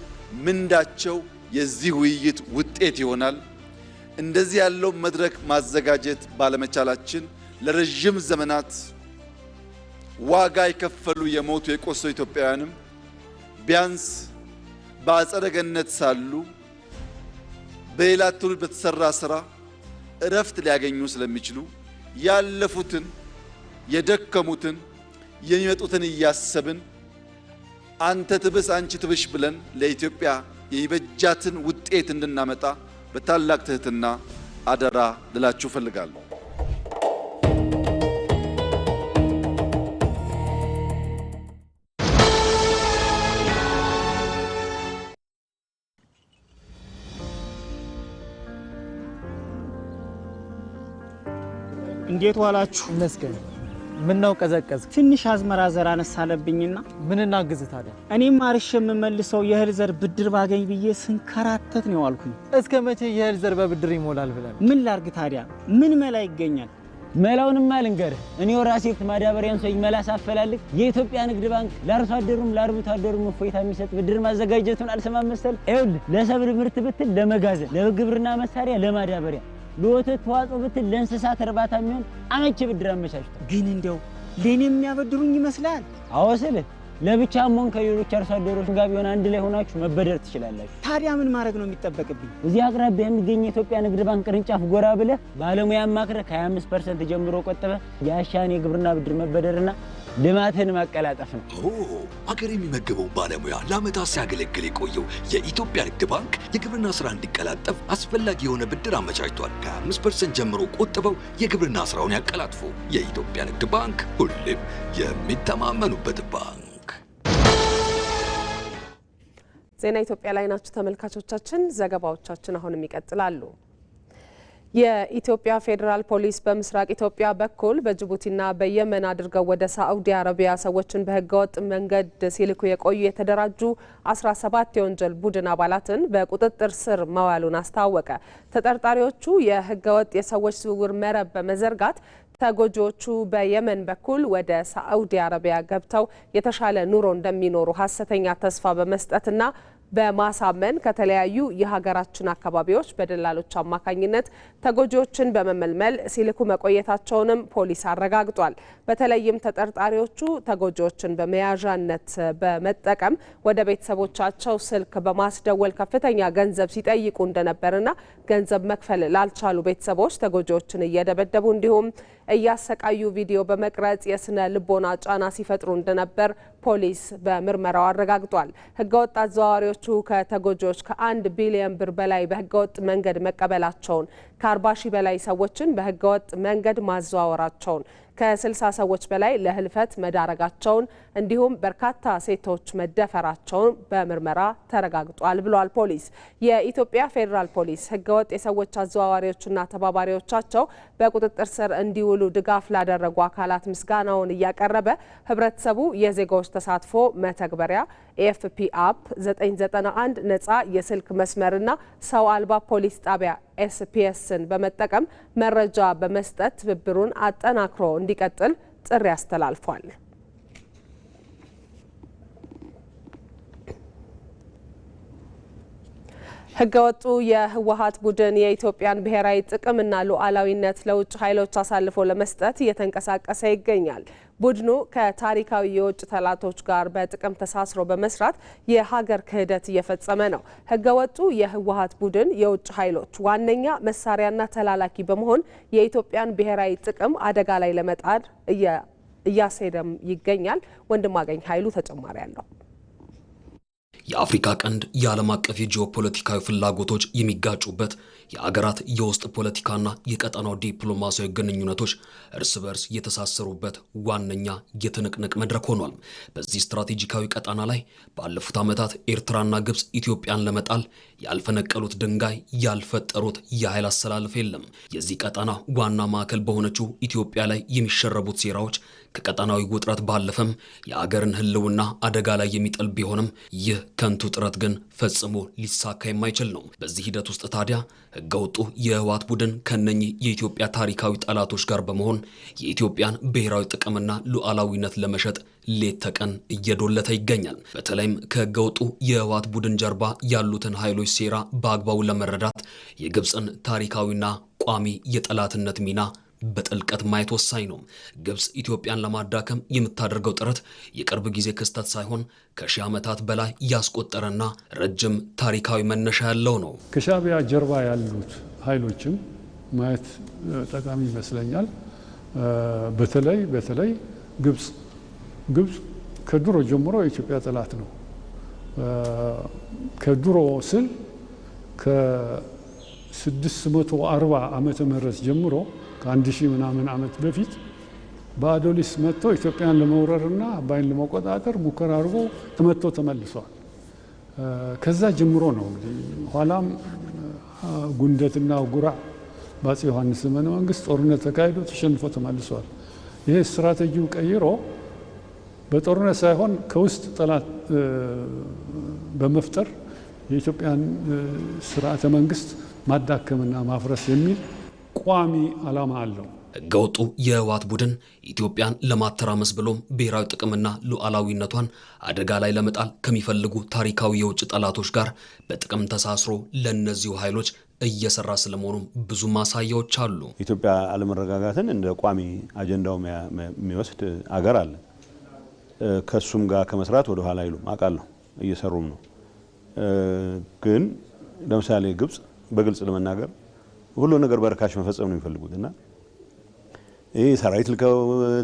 ምንዳቸው የዚህ ውይይት ውጤት ይሆናል። እንደዚህ ያለው መድረክ ማዘጋጀት ባለመቻላችን ለረጅም ዘመናት ዋጋ የከፈሉ የሞቱ የቆሰሉ ኢትዮጵያውያንም ቢያንስ በአጸደ ገነት ሳሉ በሌላ ትውልድ በተሰራ ስራ እረፍት ሊያገኙ ስለሚችሉ ያለፉትን የደከሙትን የሚመጡትን እያሰብን አንተ ትብስ አንቺ ትብሽ ብለን ለኢትዮጵያ የሚበጃትን ውጤት እንድናመጣ በታላቅ ትህትና አደራ ልላችሁ ፈልጋለሁ። እንዴት ዋላችሁ? መስገን ምን ነው ቀዘቀዝ? ትንሽ አዝመራ ዘር አነሳለብኝና ምን እናግዝ ታዲያ? እኔም አርሼ የምመልሰው የእህል ዘር ብድር ባገኝ ብዬ ስንከራተት ነው ያልኩኝ። እስከ መቼ የእህል ዘር በብድር ይሞላል ብለን? ምን ላርግ ታዲያ? ምን መላ ይገኛል? መላውንማ ልንገርህ። እኔው ራሴ ማዳበሪያን ሰው ይመላ ሳፈላልግ የኢትዮጵያ ንግድ ባንክ ለአርሶ አደሩም ለአርብቶ አደሩም እፎይታ የሚሰጥ ብድር ማዘጋጀቱን አልሰማም መሰል። ይኸውልህ ለሰብል ምርት ብትል፣ ለመጋዘን፣ ለግብርና መሳሪያ፣ ለማዳበሪያ፣ ለወተት ተዋጽኦ ብትል፣ ለእንስሳት እርባታ የሚሆን አመቺ ብድር አመቻችቷል። ግን እንደው ለኔ የሚያበድሩኝ ይመስላል? አዎ ስልህ ለብቻም ሆነ ከሌሎች አርሶ አደሮች ጋር ቢሆን አንድ ላይ ሆናችሁ መበደር ትችላላችሁ። ታዲያ ምን ማድረግ ነው የሚጠበቅብኝ? እዚህ አቅራቢያ የሚገኝ የኢትዮጵያ ንግድ ባንክ ቅርንጫፍ ጎራ ብለህ ባለሙያ ማክረህ ከ25% ጀምሮ ቆጥበህ የአሻን የግብርና ብድር መበደርና ልማትን ማቀላጠፍ ነው። አገር የሚመግበው ባለሙያ ለዓመታት ሲያገለግል የቆየው የኢትዮጵያ ንግድ ባንክ የግብርና ስራ እንዲቀላጠፍ አስፈላጊ የሆነ ብድር አመቻችቷል። ከ5% ጀምሮ ቆጥበው የግብርና ስራውን ያቀላጥፉ። የኢትዮጵያ ንግድ ባንክ ሁሌም የሚተማመኑበት ባንክ። ዜና ኢትዮጵያ ላይ ናችሁ ተመልካቾቻችን። ዘገባዎቻችን አሁንም ይቀጥላሉ። የኢትዮጵያ ፌዴራል ፖሊስ በምስራቅ ኢትዮጵያ በኩል በጅቡቲና በየመን አድርገው ወደ ሳዑዲ አረቢያ ሰዎችን በህገወጥ መንገድ ሲልኩ የቆዩ የተደራጁ 17 የወንጀል ቡድን አባላትን በቁጥጥር ስር መዋሉን አስታወቀ። ተጠርጣሪዎቹ የህገወጥ የሰዎች ዝውውር መረብ በመዘርጋት ተጎጂዎቹ በየመን በኩል ወደ ሳዑዲ አረቢያ ገብተው የተሻለ ኑሮ እንደሚኖሩ ሀሰተኛ ተስፋ በመስጠትና በማሳመን ከተለያዩ የሀገራችን አካባቢዎች በደላሎች አማካኝነት ተጎጂዎችን በመመልመል ሲልኩ መቆየታቸውንም ፖሊስ አረጋግጧል። በተለይም ተጠርጣሪዎቹ ተጎጂዎችን በመያዣነት በመጠቀም ወደ ቤተሰቦቻቸው ስልክ በማስደወል ከፍተኛ ገንዘብ ሲጠይቁ እንደነበርና ገንዘብ መክፈል ላልቻሉ ቤተሰቦች ተጎጂዎችን እየደበደቡ እንዲሁም እያሰቃዩ ቪዲዮ በመቅረጽ የስነ ልቦና ጫና ሲፈጥሩ እንደነበር ፖሊስ በምርመራው አረጋግጧል። ህገወጥ አዘዋዋሪዎቹ ከተጎጂዎች ከ1 ቢሊዮን ብር በላይ በህገወጥ መንገድ መቀበላቸውን፣ ከ40 ሺህ በላይ ሰዎችን በህገወጥ መንገድ ማዘዋወራቸውን፣ ከ60 ሰዎች በላይ ለህልፈት መዳረጋቸውን እንዲሁም በርካታ ሴቶች መደፈራቸውን በምርመራ ተረጋግጧል ብሏል ፖሊስ። የኢትዮጵያ ፌዴራል ፖሊስ ህገወጥ የሰዎች አዘዋዋሪዎችና ተባባሪዎቻቸው በቁጥጥር ስር እንዲውሉ ድጋፍ ላደረጉ አካላት ምስጋናውን እያቀረበ ህብረተሰቡ የዜጎች ተሳትፎ መተግበሪያ ኤፍፒ አፕ 991 ነጻ የስልክ መስመርና ሰው አልባ ፖሊስ ጣቢያ ኤስፒኤስን በመጠቀም መረጃ በመስጠት ትብብሩን አጠናክሮ እንዲቀጥል ጥሪ አስተላልፏል። ህገወጡ የህወሓት ቡድን የኢትዮጵያን ብሔራዊ ጥቅምና ሉዓላዊነት ለውጭ ኃይሎች አሳልፎ ለመስጠት እየተንቀሳቀሰ ይገኛል። ቡድኑ ከታሪካዊ የውጭ ጠላቶች ጋር በጥቅም ተሳስሮ በመስራት የሀገር ክህደት እየፈጸመ ነው። ህገወጡ የህወሓት ቡድን የውጭ ኃይሎች ዋነኛ መሳሪያና ተላላኪ በመሆን የኢትዮጵያን ብሔራዊ ጥቅም አደጋ ላይ ለመጣል እያሴደም ይገኛል። ወንድማገኝ ኃይሉ ተጨማሪ አለው። የአፍሪካ ቀንድ የዓለም አቀፍ የጂኦፖለቲካዊ ፍላጎቶች የሚጋጩበት የአገራት የውስጥ ፖለቲካና የቀጠናው ዲፕሎማሲያዊ ግንኙነቶች እርስ በርስ የተሳሰሩበት ዋነኛ የትንቅንቅ መድረክ ሆኗል። በዚህ ስትራቴጂካዊ ቀጠና ላይ ባለፉት ዓመታት ኤርትራና ግብጽ ኢትዮጵያን ለመጣል ያልፈነቀሉት ድንጋይ ያልፈጠሩት የኃይል አሰላለፍ የለም። የዚህ ቀጠና ዋና ማዕከል በሆነችው ኢትዮጵያ ላይ የሚሸረቡት ሴራዎች ከቀጠናዊ ውጥረት ባለፈም የአገርን ህልውና አደጋ ላይ የሚጥል ቢሆንም ይህ ከንቱ ጥረት ግን ፈጽሞ ሊሳካ የማይችል ነው። በዚህ ሂደት ውስጥ ታዲያ ህገወጡ የህወሓት ቡድን ከነኚህ የኢትዮጵያ ታሪካዊ ጠላቶች ጋር በመሆን የኢትዮጵያን ብሔራዊ ጥቅምና ሉዓላዊነት ለመሸጥ ሌት ተቀን እየዶለተ ይገኛል። በተለይም ከህገወጡ የህወሓት ቡድን ጀርባ ያሉትን ኃይሎች ሴራ በአግባቡ ለመረዳት የግብፅን ታሪካዊና ቋሚ የጠላትነት ሚና በጥልቀት ማየት ወሳኝ ነው። ግብጽ ኢትዮጵያን ለማዳከም የምታደርገው ጥረት የቅርብ ጊዜ ክስተት ሳይሆን ከሺህ ዓመታት በላይ ያስቆጠረና ረጅም ታሪካዊ መነሻ ያለው ነው። ከሻዕቢያ ጀርባ ያሉት ኃይሎችም ማየት ጠቃሚ ይመስለኛል። በተለይ ግብጽ ግብፅ ከድሮ ጀምሮ የኢትዮጵያ ጠላት ነው። ከድሮ ስል ከ640 ዓመተ ምህረት ጀምሮ ከ1000 ምናምን ዓመት በፊት በአዶሊስ መጥቶ ኢትዮጵያን ለመውረርና አባይን ለመቆጣጠር ሙከራ አድርጎ ተመቶ ተመልሷል። ከዛ ጀምሮ ነው እንግዲህ ኋላም ጉንደትና ጉራ በአፄ ዮሐንስ ዘመነ መንግስት ጦርነት ተካሂዶ ተሸንፎ ተመልሷል። ይሄ ስትራቴጂው ቀይሮ በጦርነት ሳይሆን ከውስጥ ጠላት በመፍጠር የኢትዮጵያን ስርዓተ መንግስት ማዳከምና ማፍረስ የሚል ቋሚ ዓላማ አለው። ህገወጡ የህወሓት ቡድን ኢትዮጵያን ለማተራመስ ብሎም ብሔራዊ ጥቅምና ሉዓላዊነቷን አደጋ ላይ ለመጣል ከሚፈልጉ ታሪካዊ የውጭ ጠላቶች ጋር በጥቅም ተሳስሮ ለእነዚሁ ኃይሎች እየሰራ ስለመሆኑም ብዙ ማሳያዎች አሉ። ኢትዮጵያ አለመረጋጋትን እንደ ቋሚ አጀንዳው የሚወስድ አገር አለ። ከሱም ጋር ከመስራት ወደ ኋላ አይሉም፣ አውቃለሁ፣ እየሰሩም ነው። ግን ለምሳሌ ግብፅ በግልጽ ለመናገር ሁሉ ነገር በርካሽ መፈጸም ነው የሚፈልጉት እና ይህ ሰራዊት ልከው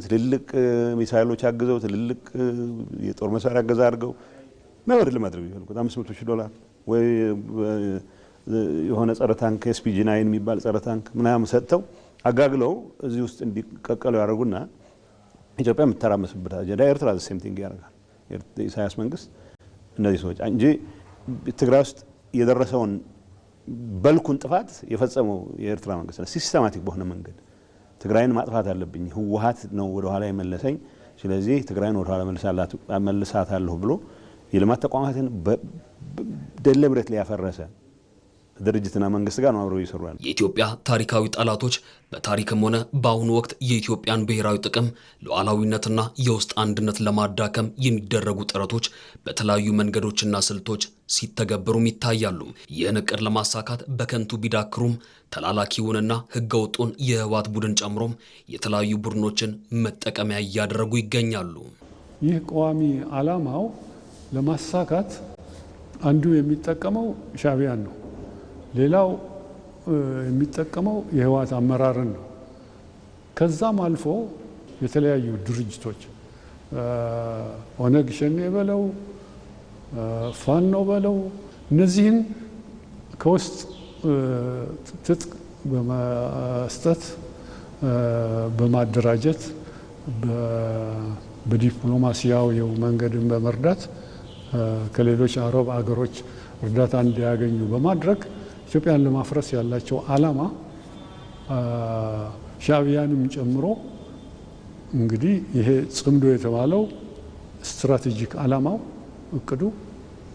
ትልልቅ ሚሳይሎች አግዘው ትልልቅ የጦር መሳሪያ አገዛ አድርገው ነው አይደለም ማድረግ የሚፈልጉት። $500,000 ወይ የሆነ ጸረ ታንክ SPG-9 የሚባል ጸረ ታንክ ምናምን ሰጥተው አጋግለው እዚህ ውስጥ እንዲቀቀሉ ያደርጉና ኢትዮጵያ የምትተራመስበት አጀንዳ ኤርትራ ሴም ቲንግ ያደርጋል። የኢሳያስ መንግስት እነዚህ ሰዎች እንጂ ትግራይ ውስጥ የደረሰውን በልኩን ጥፋት የፈጸመው የኤርትራ መንግስት ነው። ሲስተማቲክ በሆነ መንገድ ትግራይን ማጥፋት አለብኝ፣ ህወሓት ነው ወደ ኋላ የመለሰኝ፣ ስለዚህ ትግራይን ወደ ኋላ መልሳታለሁ ብሎ የልማት ተቋማትን ደሊብሬትሊ ያፈረሰ ድርጅትና መንግስት ጋር ነው አብረው ይሰራሉ። የኢትዮጵያ ታሪካዊ ጠላቶች በታሪክም ሆነ በአሁኑ ወቅት የኢትዮጵያን ብሔራዊ ጥቅም ሉዓላዊነትና የውስጥ አንድነት ለማዳከም የሚደረጉ ጥረቶች በተለያዩ መንገዶችና ስልቶች ሲተገበሩም ይታያሉ። ይህን እቅድ ለማሳካት በከንቱ ቢዳክሩም ተላላኪውንና ህገወጡን የህወሓት ቡድን ጨምሮም የተለያዩ ቡድኖችን መጠቀሚያ እያደረጉ ይገኛሉ። ይህ ቋሚ ዓላማው ለማሳካት አንዱ የሚጠቀመው ሻዕቢያን ነው። ሌላው የሚጠቀመው የህወሓት አመራርን ነው። ከዛም አልፎ የተለያዩ ድርጅቶች ኦነግ ሸኔ በለው ፋኖ በለው እነዚህን ከውስጥ ትጥቅ በመስጠት በማደራጀት በዲፕሎማሲያዊው መንገድን በመርዳት ከሌሎች አረብ አገሮች እርዳታ እንዲያገኙ በማድረግ ኢትዮጵያን ለማፍረስ ያላቸው ዓላማ ሻዕቢያንም ጨምሮ እንግዲህ ይሄ ጽምዶ የተባለው ስትራቴጂክ ዓላማው እቅዱ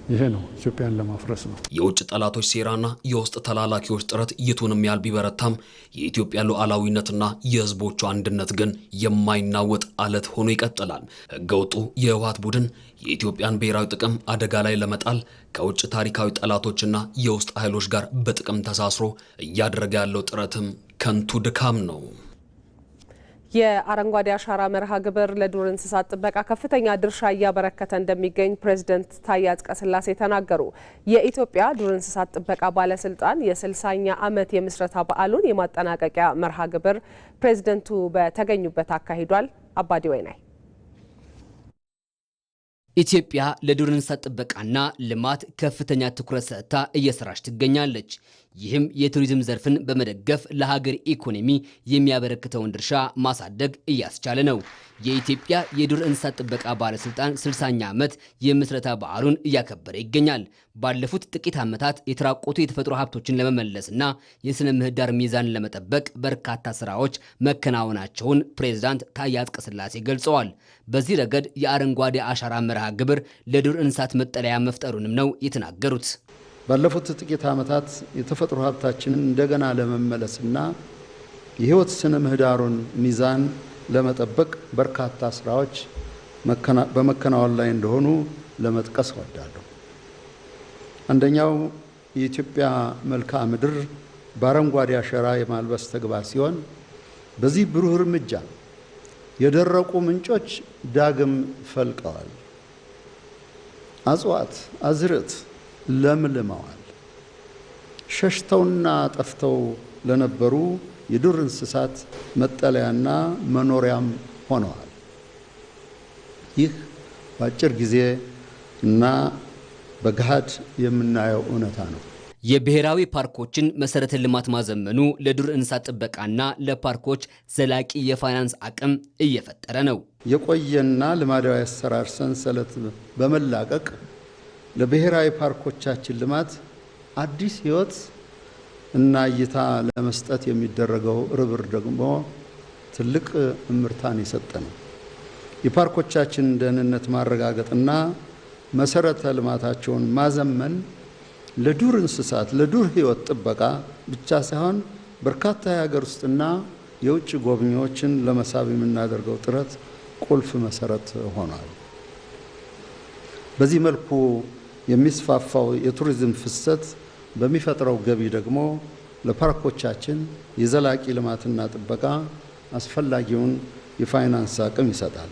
ይሄ ነው፣ ኢትዮጵያን ለማፍረስ ነው። የውጭ ጠላቶች ሴራና የውስጥ ተላላኪዎች ጥረት የቱንም ያህል ቢበረታም የኢትዮጵያ ሉዓላዊነትና የህዝቦቿ አንድነት ግን የማይናወጥ አለት ሆኖ ይቀጥላል። ህገወጡ የህወሓት ቡድን የኢትዮጵያን ብሔራዊ ጥቅም አደጋ ላይ ለመጣል ከውጭ ታሪካዊ ጠላቶችና የውስጥ ኃይሎች ጋር በጥቅም ተሳስሮ እያደረገ ያለው ጥረትም ከንቱ ድካም ነው። የአረንጓዴ አሻራ መርሃ ግብር ለዱር እንስሳት ጥበቃ ከፍተኛ ድርሻ እያበረከተ እንደሚገኝ ፕሬዝዳንት ታዬ አጽቀሥላሴ ተናገሩ። የኢትዮጵያ ዱር እንስሳት ጥበቃ ባለስልጣን የ60ኛ ዓመት የምስረታ በዓሉን የማጠናቀቂያ መርሃ ግብር ፕሬዝዳንቱ በተገኙበት አካሂዷል። አባዲ ወይናይ ኢትዮጵያ ለዱር እንስሳት ጥበቃና ልማት ከፍተኛ ትኩረት ሰጥታ እየሰራች ትገኛለች። ይህም የቱሪዝም ዘርፍን በመደገፍ ለሀገር ኢኮኖሚ የሚያበረክተውን ድርሻ ማሳደግ እያስቻለ ነው። የኢትዮጵያ የዱር እንስሳት ጥበቃ ባለስልጣን 60ኛ ዓመት የምስረታ በዓሉን እያከበረ ይገኛል። ባለፉት ጥቂት ዓመታት የተራቆቱ የተፈጥሮ ሀብቶችን ለመመለስና የስነ ምህዳር ሚዛን ለመጠበቅ በርካታ ስራዎች መከናወናቸውን ፕሬዝዳንት ታዬ አጽቀሥላሴ ገልጸዋል። በዚህ ረገድ የአረንጓዴ አሻራ መርሃ ግብር ለዱር እንስሳት መጠለያ መፍጠሩንም ነው የተናገሩት። ባለፉት ጥቂት ዓመታት የተፈጥሮ ሀብታችንን እንደገና ለመመለስና የህይወት ስነ ምህዳሩን ሚዛን ለመጠበቅ በርካታ ስራዎች በመከናወን ላይ እንደሆኑ ለመጥቀስ እወዳለሁ። አንደኛው የኢትዮጵያ መልክዓ ምድር በአረንጓዴ አሻራ የማልበስ ተግባር ሲሆን በዚህ ብሩህ እርምጃ የደረቁ ምንጮች ዳግም ፈልቀዋል። እጽዋት፣ አዝርዕት ለምልመዋል። ሸሽተውና ጠፍተው ለነበሩ የዱር እንስሳት መጠለያና መኖሪያም ሆነዋል። ይህ በአጭር ጊዜ እና በገሃድ የምናየው እውነታ ነው። የብሔራዊ ፓርኮችን መሰረተ ልማት ማዘመኑ ለዱር እንስሳት ጥበቃና ለፓርኮች ዘላቂ የፋይናንስ አቅም እየፈጠረ ነው። የቆየና ልማዳዊ አሰራር ሰንሰለት በመላቀቅ ለብሔራዊ ፓርኮቻችን ልማት አዲስ ሕይወት እና እይታ ለመስጠት የሚደረገው ርብር ደግሞ ትልቅ እምርታን የሰጠ ነው። የፓርኮቻችን ደህንነት ማረጋገጥና መሰረተ ልማታቸውን ማዘመን ለዱር እንስሳት ለዱር ሕይወት ጥበቃ ብቻ ሳይሆን በርካታ የሀገር ውስጥና የውጭ ጎብኚዎችን ለመሳብ የምናደርገው ጥረት ቁልፍ መሰረት ሆኗል። በዚህ መልኩ የሚስፋፋው የቱሪዝም ፍሰት በሚፈጥረው ገቢ ደግሞ ለፓርኮቻችን የዘላቂ ልማትና ጥበቃ አስፈላጊውን የፋይናንስ አቅም ይሰጣል።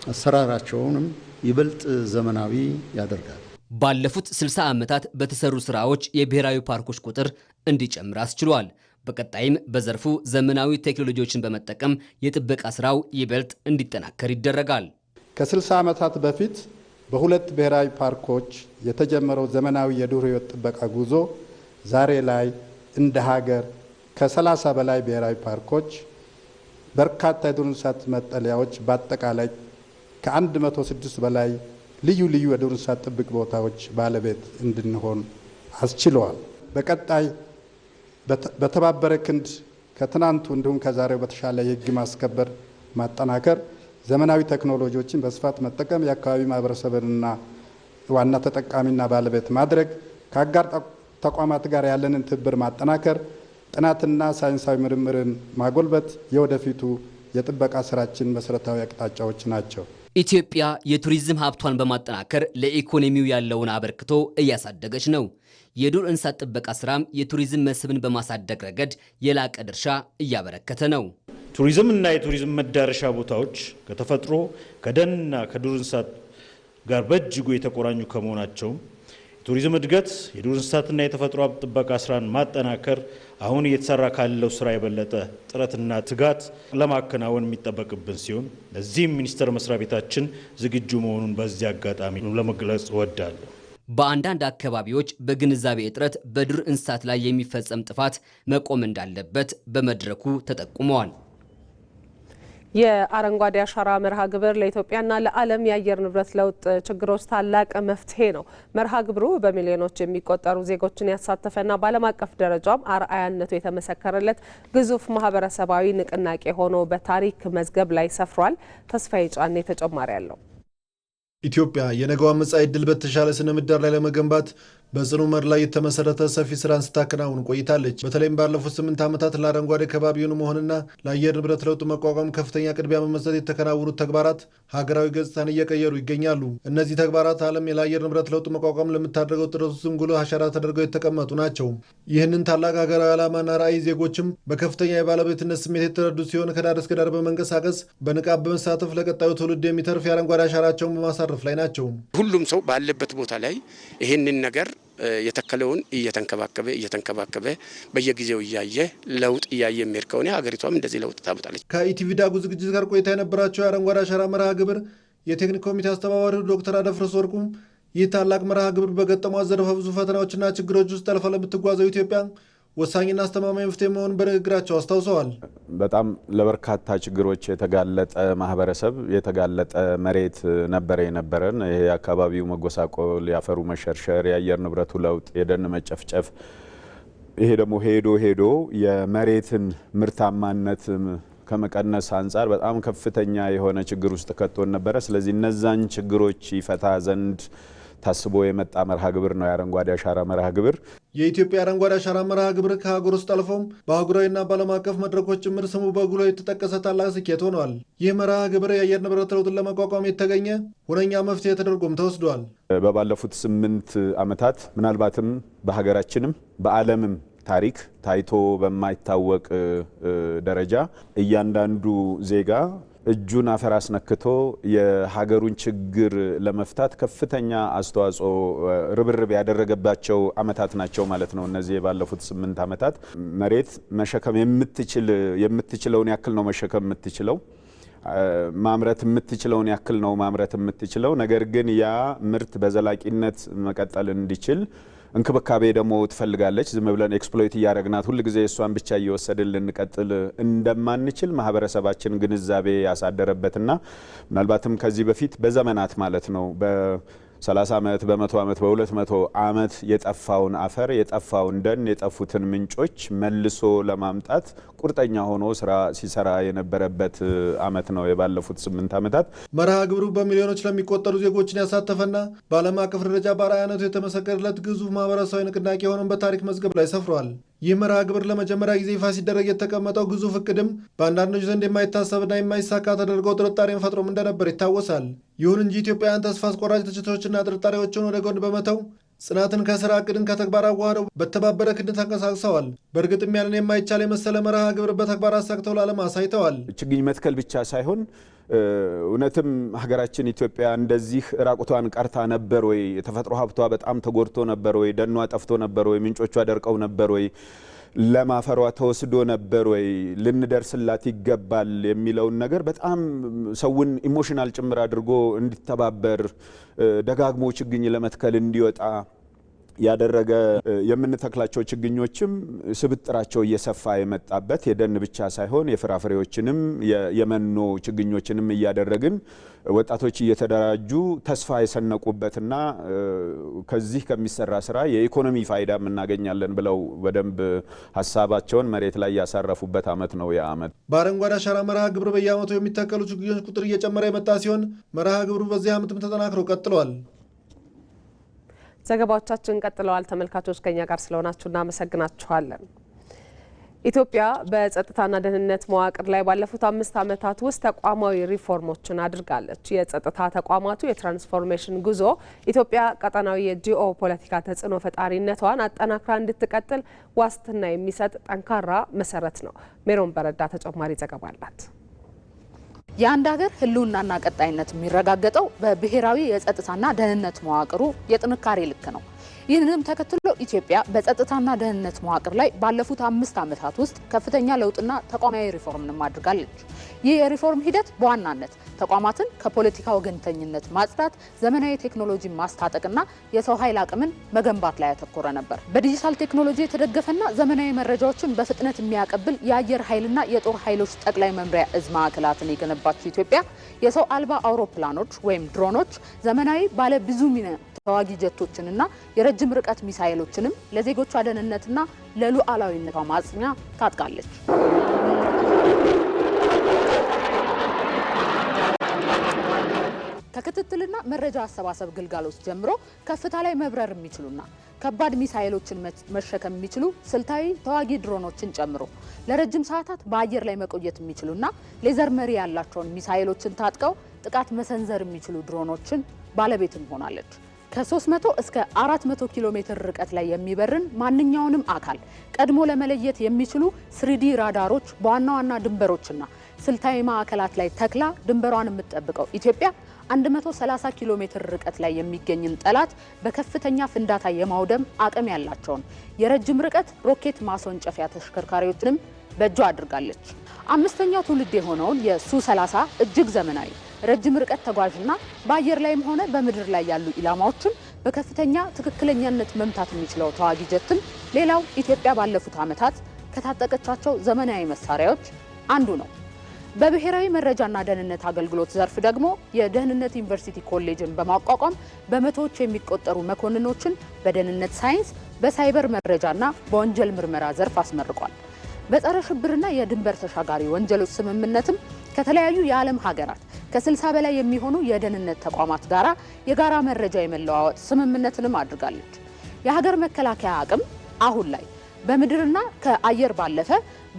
አሰራራቸውንም ይበልጥ ዘመናዊ ያደርጋል። ባለፉት 60 ዓመታት በተሰሩ ስራዎች የብሔራዊ ፓርኮች ቁጥር እንዲጨምር አስችሏል። በቀጣይም በዘርፉ ዘመናዊ ቴክኖሎጂዎችን በመጠቀም የጥበቃ ስራው ይበልጥ እንዲጠናከር ይደረጋል። ከ60 ዓመታት በፊት በሁለት ብሔራዊ ፓርኮች የተጀመረው ዘመናዊ የዱር ሕይወት ጥበቃ ጉዞ ዛሬ ላይ እንደ ሀገር ከ30 በላይ ብሔራዊ ፓርኮች፣ በርካታ የዱር እንስሳት መጠለያዎች፣ በአጠቃላይ ከ106 በላይ ልዩ ልዩ የዱር እንስሳት ጥብቅ ቦታዎች ባለቤት እንድንሆን አስችለዋል። በቀጣይ በተባበረ ክንድ ከትናንቱ እንዲሁም ከዛሬው በተሻለ የህግ ማስከበር ማጠናከር፣ ዘመናዊ ቴክኖሎጂዎችን በስፋት መጠቀም፣ የአካባቢ ማህበረሰብንና ዋና ተጠቃሚና ባለቤት ማድረግ፣ ከአጋር ተቋማት ጋር ያለንን ትብብር ማጠናከር፣ ጥናትና ሳይንሳዊ ምርምርን ማጎልበት የወደፊቱ የጥበቃ ስራችን መሰረታዊ አቅጣጫዎች ናቸው። ኢትዮጵያ የቱሪዝም ሀብቷን በማጠናከር ለኢኮኖሚው ያለውን አበርክቶ እያሳደገች ነው። የዱር እንስሳት ጥበቃ ስራም የቱሪዝም መስህብን በማሳደግ ረገድ የላቀ ድርሻ እያበረከተ ነው። ቱሪዝም እና የቱሪዝም መዳረሻ ቦታዎች ከተፈጥሮ ከደንና ከዱር እንስሳት ጋር በእጅጉ የተቆራኙ ከመሆናቸው የቱሪዝም እድገት የዱር እንስሳትና የተፈጥሮ ሀብት ጥበቃ ስራን ማጠናከር አሁን እየተሰራ ካለው ስራ የበለጠ ጥረትና ትጋት ለማከናወን የሚጠበቅብን ሲሆን ለዚህም ሚኒስቴር መስሪያ ቤታችን ዝግጁ መሆኑን በዚህ አጋጣሚ ለመግለጽ እወዳለሁ። በአንዳንድ አካባቢዎች በግንዛቤ እጥረት በዱር እንስሳት ላይ የሚፈጸም ጥፋት መቆም እንዳለበት በመድረኩ ተጠቁመዋል። የአረንጓዴ አሻራ መርሃ ግብር ለኢትዮጵያና ለዓለም የአየር ንብረት ለውጥ ችግሮች ታላቅ መፍትሄ ነው። መርሃ ግብሩ በሚሊዮኖች የሚቆጠሩ ዜጎችን ያሳተፈና በዓለም አቀፍ ደረጃም አርአያነቱ የተመሰከረለት ግዙፍ ማህበረሰባዊ ንቅናቄ ሆኖ በታሪክ መዝገብ ላይ ሰፍሯል። ተስፋዬ ጫኔ ተጨማሪ አለው። ኢትዮጵያ የነገዋን መጻኢ ዕድል በተሻለ ስነ ምህዳር ላይ ለመገንባት በጽኑ መር ላይ የተመሰረተ ሰፊ ስራን ስታከናውን ቆይታለች። በተለይም ባለፉት 8 ዓመታት ለአረንጓዴ ከባቢውን መሆንና ለአየር ንብረት ለውጥ መቋቋም ከፍተኛ ቅድሚያ በመስጠት የተከናወኑት ተግባራት ሀገራዊ ገጽታን እየቀየሩ ይገኛሉ። እነዚህ ተግባራት ዓለም ለአየር ንብረት ለውጥ መቋቋም ለምታደርገው ጥረት ውስጥ ጉልህ አሻራ ተደርገው የተቀመጡ ናቸው። ይህንን ታላቅ ሀገራዊ ዓላማና ራዕይ ዜጎችም በከፍተኛ የባለቤትነት ስሜት የተረዱ ሲሆን ከዳር እስከ ዳር በመንቀሳቀስ በንቃት በመሳተፍ ለቀጣዩ ትውልድ የሚተርፍ የአረንጓዴ አሻራቸውን በማሳረፍ ላይ ናቸው። ሁሉም ሰው ባለበት ቦታ ላይ ይህንን ነገር የተከለውን እየተንከባከበ በየጊዜው እያየ ለውጥ እያየ የሚሄድ ከሆነ ሀገሪቷም እንደዚህ ለውጥ ታመጣለች። ከኢቲቪ ዳጉ ዝግጅት ጋር ቆይታ የነበራቸው የአረንጓዴ አሻራ መርሃ ግብር የቴክኒክ ኮሚቴ አስተባባሪው ዶክተር አደፍርስ ወርቁም ይህ ታላቅ መርሃ ግብር በገጠሟት ዘርፈ ብዙ ፈተናዎችና ችግሮች ውስጥ ጠልፋ ለምትጓዘው ኢትዮጵያ ወሳኝና አስተማማኝ መፍትሄ መሆኑን በንግግራቸው አስታውሰዋል። በጣም ለበርካታ ችግሮች የተጋለጠ ማህበረሰብ፣ የተጋለጠ መሬት ነበረ የነበረን። ይሄ የአካባቢው መጎሳቆል፣ የአፈሩ መሸርሸር፣ የአየር ንብረቱ ለውጥ፣ የደን መጨፍጨፍ፣ ይሄ ደግሞ ሄዶ የመሬትን ምርታማነት ከመቀነስ አንጻር በጣም ከፍተኛ የሆነ ችግር ውስጥ ከቶን ነበረ። ስለዚህ እነዛን ችግሮች ይፈታ ዘንድ ታስቦ የመጣ መርሃ ግብር ነው የአረንጓዴ አሻራ መርሃ ግብር። የኢትዮጵያ አረንጓዴ አሻራ መርሃ ግብር ከሀገር ውስጥ አልፎም በአህጉራዊና በዓለም አቀፍ መድረኮች ጭምር ስሙ በጉልህ የተጠቀሰ ታላቅ ስኬት ሆኗል። ይህ መርሃ ግብር የአየር ንብረት ለውጥን ለመቋቋም የተገኘ ሁነኛ መፍትሄ ተደርጎም ተወስዷል። በባለፉት 8 ዓመታት ምናልባትም በሀገራችንም በዓለምም ታሪክ ታይቶ በማይታወቅ ደረጃ እያንዳንዱ ዜጋ እጁን አፈር አስነክቶ የሀገሩን ችግር ለመፍታት ከፍተኛ አስተዋጽኦ ርብርብ ያደረገባቸው ዓመታት ናቸው ማለት ነው። እነዚህ የባለፉት 8 ዓመታት መሬት መሸከም የምትችለውን ያክል ነው መሸከም የምትችለው። ማምረት የምትችለውን ያክል ነው ማምረት የምትችለው። ነገር ግን ያ ምርት በዘላቂነት መቀጠል እንዲችል እንክብካቤ ደግሞ ትፈልጋለች። ዝም ብለን ኤክስፕሎይት እያደረግናት ሁሉ ጊዜ እሷን ብቻ እየወሰድን ልንቀጥል እንደማንችል ማህበረሰባችን ግንዛቤ ያሳደረበትና ምናልባትም ከዚህ በፊት በዘመናት ማለት ነው በ30 ዓመት በ100 ዓመት በ200 ዓመት የጠፋውን አፈር የጠፋውን ደን የጠፉትን ምንጮች መልሶ ለማምጣት ቁርጠኛ ሆኖ ስራ ሲሰራ የነበረበት አመት ነው የባለፉት 8 ዓመታት። መርሃ ግብሩ በሚሊዮኖች ለሚቆጠሩ ዜጎችን ያሳተፈና በዓለም አቀፍ ደረጃ በአርአያነቱ የተመሰከረለት ግዙፍ ማህበረሰባዊ ንቅናቄ ሆኖም በታሪክ መዝገብ ላይ ሰፍሯል። ይህ መርሃ ግብር ለመጀመሪያ ጊዜ ይፋ ሲደረግ የተቀመጠው ግዙፍ እቅድም በአንዳንዶች ዘንድ የማይታሰብና የማይሳካ ተደርገው ጥርጣሬን ፈጥሮም እንደነበር ይታወሳል። ይሁን እንጂ ኢትዮጵያውያን ተስፋ አስቆራጭ ትችቶችና ጥርጣሬዎችን ወደ ጎን በመተው ጽናትን ከስራ እቅድን ከተግባር አዋህደው በተባበረ ክንድ ተንቀሳቅሰዋል። በእርግጥም ያንን የማይቻል የመሰለ መርሃ ግብር በተግባር አሳክተው ለዓለም አሳይተዋል። ችግኝ መትከል ብቻ ሳይሆን እውነትም ሀገራችን ኢትዮጵያ እንደዚህ ራቁቷን ቀርታ ነበር ወይ? የተፈጥሮ ሀብቷ በጣም ተጎድቶ ነበር ወይ? ደኗ ጠፍቶ ነበር ወይ? ምንጮቿ ደርቀው ነበር ወይ? ለማፈሯ ተወስዶ ነበር ወይ? ልንደርስላት ይገባል የሚለውን ነገር በጣም ሰውን ኢሞሽናል ጭምር አድርጎ እንዲተባበር ደጋግሞ ችግኝ ለመትከል እንዲወጣ ያደረገ የምንተክላቸው ችግኞችም ስብጥራቸው እየሰፋ የመጣበት የደን ብቻ ሳይሆን የፍራፍሬዎችንም የመኖ ችግኞችንም እያደረግን ወጣቶች እየተደራጁ ተስፋ የሰነቁበትና ከዚህ ከሚሰራ ስራ የኢኮኖሚ ፋይዳ እናገኛለን ብለው በደንብ ሀሳባቸውን መሬት ላይ ያሳረፉበት አመት ነው ያ አመት። በአረንጓዴ አሻራ መርሃ ግብር በየአመቱ የሚተከሉ ችግኞች ቁጥር እየጨመረ የመጣ ሲሆን መርሃ ግብሩ በዚህ አመትም ተጠናክሮ ቀጥሏል። ዘገባዎቻችን ቀጥለዋል። ተመልካቾች ከኛ ጋር ስለሆናችሁ እናመሰግናችኋለን። ኢትዮጵያ በጸጥታና ደህንነት መዋቅር ላይ ባለፉት 5 ዓመታት ውስጥ ተቋማዊ ሪፎርሞችን አድርጋለች። የጸጥታ ተቋማቱ የትራንስፎርሜሽን ጉዞ ኢትዮጵያ ቀጠናዊ የጂኦ ፖለቲካ ተጽዕኖ ፈጣሪነቷን አጠናክራ እንድትቀጥል ዋስትና የሚሰጥ ጠንካራ መሰረት ነው። ሜሮን በረዳ ተጨማሪ ዘገባ አላት። የአንድ ሀገር ህልውናና ቀጣይነት የሚረጋገጠው በብሔራዊ የጸጥታና ደህንነት መዋቅሩ የጥንካሬ ልክ ነው። ይህንንም ተከትሎ ኢትዮጵያ በጸጥታና ደህንነት መዋቅር ላይ ባለፉት 5 ዓመታት ውስጥ ከፍተኛ ለውጥና ተቋማዊ ሪፎርምንም አድርጋለች። ይህ የሪፎርም ሂደት በዋናነት ተቋማትን ከፖለቲካ ወገንተኝነት ማጽዳት፣ ዘመናዊ ቴክኖሎጂ ማስታጠቅና የሰው ኃይል አቅምን መገንባት ላይ ያተኮረ ነበር። በዲጂታል ቴክኖሎጂ የተደገፈና ዘመናዊ መረጃዎችን በፍጥነት የሚያቀብል የአየር ኃይልና የጦር ኃይሎች ጠቅላይ መምሪያ እዝ ማዕከላትን የገነባችው ኢትዮጵያ የሰው አልባ አውሮፕላኖች ወይም ድሮኖች፣ ዘመናዊ ባለ ብዙ ሚና ተዋጊ ጀቶችንና የረጅም ርቀት ሚሳኤሎችንም ለዜጎቿ ደህንነትና ለሉዓላዊነቷ ማጽኛ ታጥቃለች። ከክትትልና መረጃ አሰባሰብ ግልጋሎት ጀምሮ ከፍታ ላይ መብረር የሚችሉና ከባድ ሚሳኤሎችን መሸከም የሚችሉ ስልታዊ ተዋጊ ድሮኖችን ጨምሮ ለረጅም ሰዓታት በአየር ላይ መቆየት የሚችሉና ሌዘር መሪ ያላቸውን ሚሳኤሎችን ታጥቀው ጥቃት መሰንዘር የሚችሉ ድሮኖችን ባለቤትም ሆናለች። ከ300 እስከ 400 ኪሎ ሜትር ርቀት ላይ የሚበርን ማንኛውንም አካል ቀድሞ ለመለየት የሚችሉ 3D ራዳሮች በዋና ዋና ድንበሮችና ስልታዊ ማዕከላት ላይ ተክላ ድንበሯን የምትጠብቀው ኢትዮጵያ 130 ኪሎ ሜትር ርቀት ላይ የሚገኝን ጠላት በከፍተኛ ፍንዳታ የማውደም አቅም ያላቸውን የረጅም ርቀት ሮኬት ማስወንጨፊያ ተሽከርካሪዎችንም በእጇ አድርጋለች። 5ኛው ትውልድ የሆነውን የሱ-30 እጅግ ዘመናዊ ረጅም ርቀት ተጓዥና በአየር ላይም ሆነ በምድር ላይ ያሉ ኢላማዎችን በከፍተኛ ትክክለኛነት መምታት የሚችለው ተዋጊ ጀትም ሌላው ኢትዮጵያ ባለፉት ዓመታት ከታጠቀቻቸው ዘመናዊ መሳሪያዎች አንዱ ነው። በብሔራዊ መረጃና ደህንነት አገልግሎት ዘርፍ ደግሞ የደህንነት ዩኒቨርሲቲ ኮሌጅን በማቋቋም በመቶዎች የሚቆጠሩ መኮንኖችን በደህንነት ሳይንስ፣ በሳይበር መረጃና በወንጀል ምርመራ ዘርፍ አስመርቋል። በጸረ ሽብርና የድንበር ተሻጋሪ ወንጀሎች ስምምነትም ከተለያዩ የዓለም ሀገራት ከ60 በላይ የሚሆኑ የደህንነት ተቋማት ጋራ የጋራ መረጃ የመለዋወጥ ስምምነትንም አድርጋለች። የሀገር መከላከያ አቅም አሁን ላይ በምድርና ከአየር ባለፈ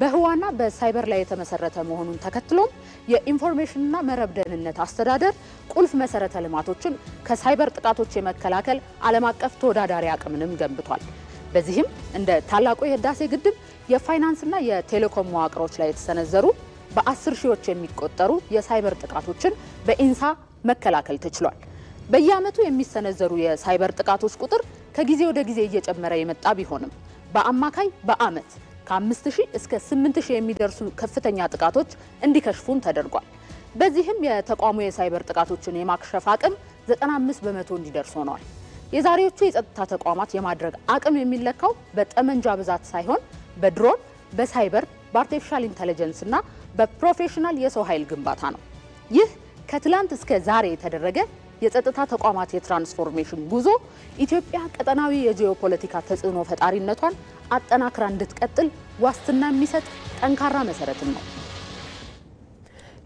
በህዋና በሳይበር ላይ የተመሰረተ መሆኑን ተከትሎም የኢንፎርሜሽንና መረብ ደህንነት አስተዳደር ቁልፍ መሰረተ ልማቶችን ከሳይበር ጥቃቶች የመከላከል ዓለም አቀፍ ተወዳዳሪ አቅምንም ገንብቷል። በዚህም እንደ ታላቁ የህዳሴ ግድብ የፋይናንስና የቴሌኮም መዋቅሮች ላይ የተሰነዘሩ በ10 ሺዎች የሚቆጠሩ የሳይበር ጥቃቶችን በኢንሳ መከላከል ተችሏል። በየዓመቱ የሚሰነዘሩ የሳይበር ጥቃቶች ቁጥር ከጊዜ ወደ ጊዜ እየጨመረ የመጣ ቢሆንም በአማካይ በአመት ከ5000 እስከ 8000 የሚደርሱ ከፍተኛ ጥቃቶች እንዲከሽፉም ተደርጓል። በዚህም የተቋሙ የሳይበር ጥቃቶችን የማክሸፍ አቅም 95 በመቶ እንዲደርስ ሆኗል። የዛሬዎቹ የጸጥታ ተቋማት የማድረግ አቅም የሚለካው በጠመንጃ ብዛት ሳይሆን በድሮን፣ በሳይበር፣ በአርቲፊሻል ኢንተለጀንስ እና በፕሮፌሽናል የሰው ኃይል ግንባታ ነው። ይህ ከትላንት እስከ ዛሬ የተደረገ የጸጥታ ተቋማት የትራንስፎርሜሽን ጉዞ ኢትዮጵያ ቀጠናዊ የጂኦፖለቲካ ተጽዕኖ ፈጣሪነቷን አጠናክራ እንድትቀጥል ዋስትና የሚሰጥ ጠንካራ መሰረትም ነው።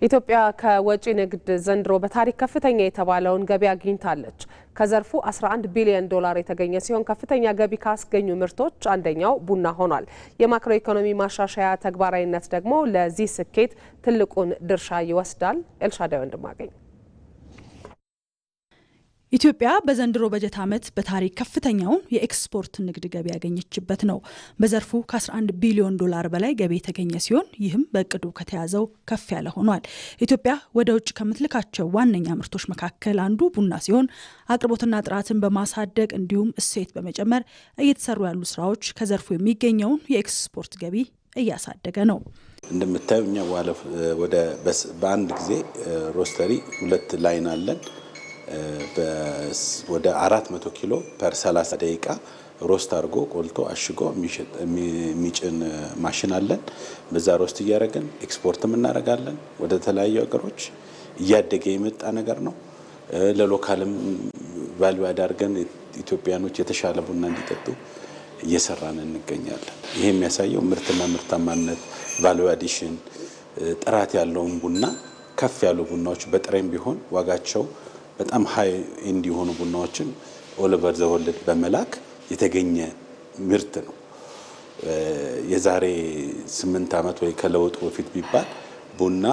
ኢትዮጵያ ከወጪ ንግድ ዘንድሮ በታሪክ ከፍተኛ የተባለውን ገቢ አግኝታለች። ከዘርፉ 11 ቢሊዮን ዶላር የተገኘ ሲሆን ከፍተኛ ገቢ ካስገኙ ምርቶች አንደኛው ቡና ሆኗል። የማክሮ ኢኮኖሚ ማሻሻያ ተግባራዊነት ደግሞ ለዚህ ስኬት ትልቁን ድርሻ ይወስዳል። ኤልሻዳይ ወንድማገኝ ኢትዮጵያ በዘንድሮ በጀት ዓመት በታሪክ ከፍተኛውን የኤክስፖርት ንግድ ገቢ ያገኘችበት ነው። በዘርፉ ከ11 ቢሊዮን ዶላር በላይ ገቢ የተገኘ ሲሆን ይህም በእቅዱ ከተያዘው ከፍ ያለ ሆኗል። ኢትዮጵያ ወደ ውጭ ከምትልካቸው ዋነኛ ምርቶች መካከል አንዱ ቡና ሲሆን አቅርቦትና ጥራትን በማሳደግ እንዲሁም እሴት በመጨመር እየተሰሩ ያሉ ስራዎች ከዘርፉ የሚገኘውን የኤክስፖርት ገቢ እያሳደገ ነው። እንደምታዩ እኛ ወደ በአንድ ጊዜ ሮስተሪ 2 ላይን አለን። ወደ 400 ኪሎ ፐር 30 ደቂቃ ሮስት አድርጎ ቆልቶ አሽጎ የሚጭን ማሽን አለን። በዛ ሮስት እያደረግን ኤክስፖርትም እናደርጋለን ወደ ተለያዩ ሀገሮች። እያደገ የመጣ ነገር ነው። ለሎካልም ቫልዩ አድርገን ኢትዮጵያኖች የተሻለ ቡና እንዲጠጡ እየሰራን እንገኛለን። ይሄ የሚያሳየው ምርትና ምርታማነት፣ ቫልዩ አዲሽን፣ ጥራት ያለውን ቡና ከፍ ያሉ ቡናዎች በጥሬም ቢሆን ዋጋቸው በጣም ሀይ እንዲሆኑ ቡናዎችን ኦል ኦቨር ዘ ወርልድ በመላክ የተገኘ ምርት ነው። የዛሬ 8 ዓመት ወይ ከለውጡ በፊት ቢባል ቡና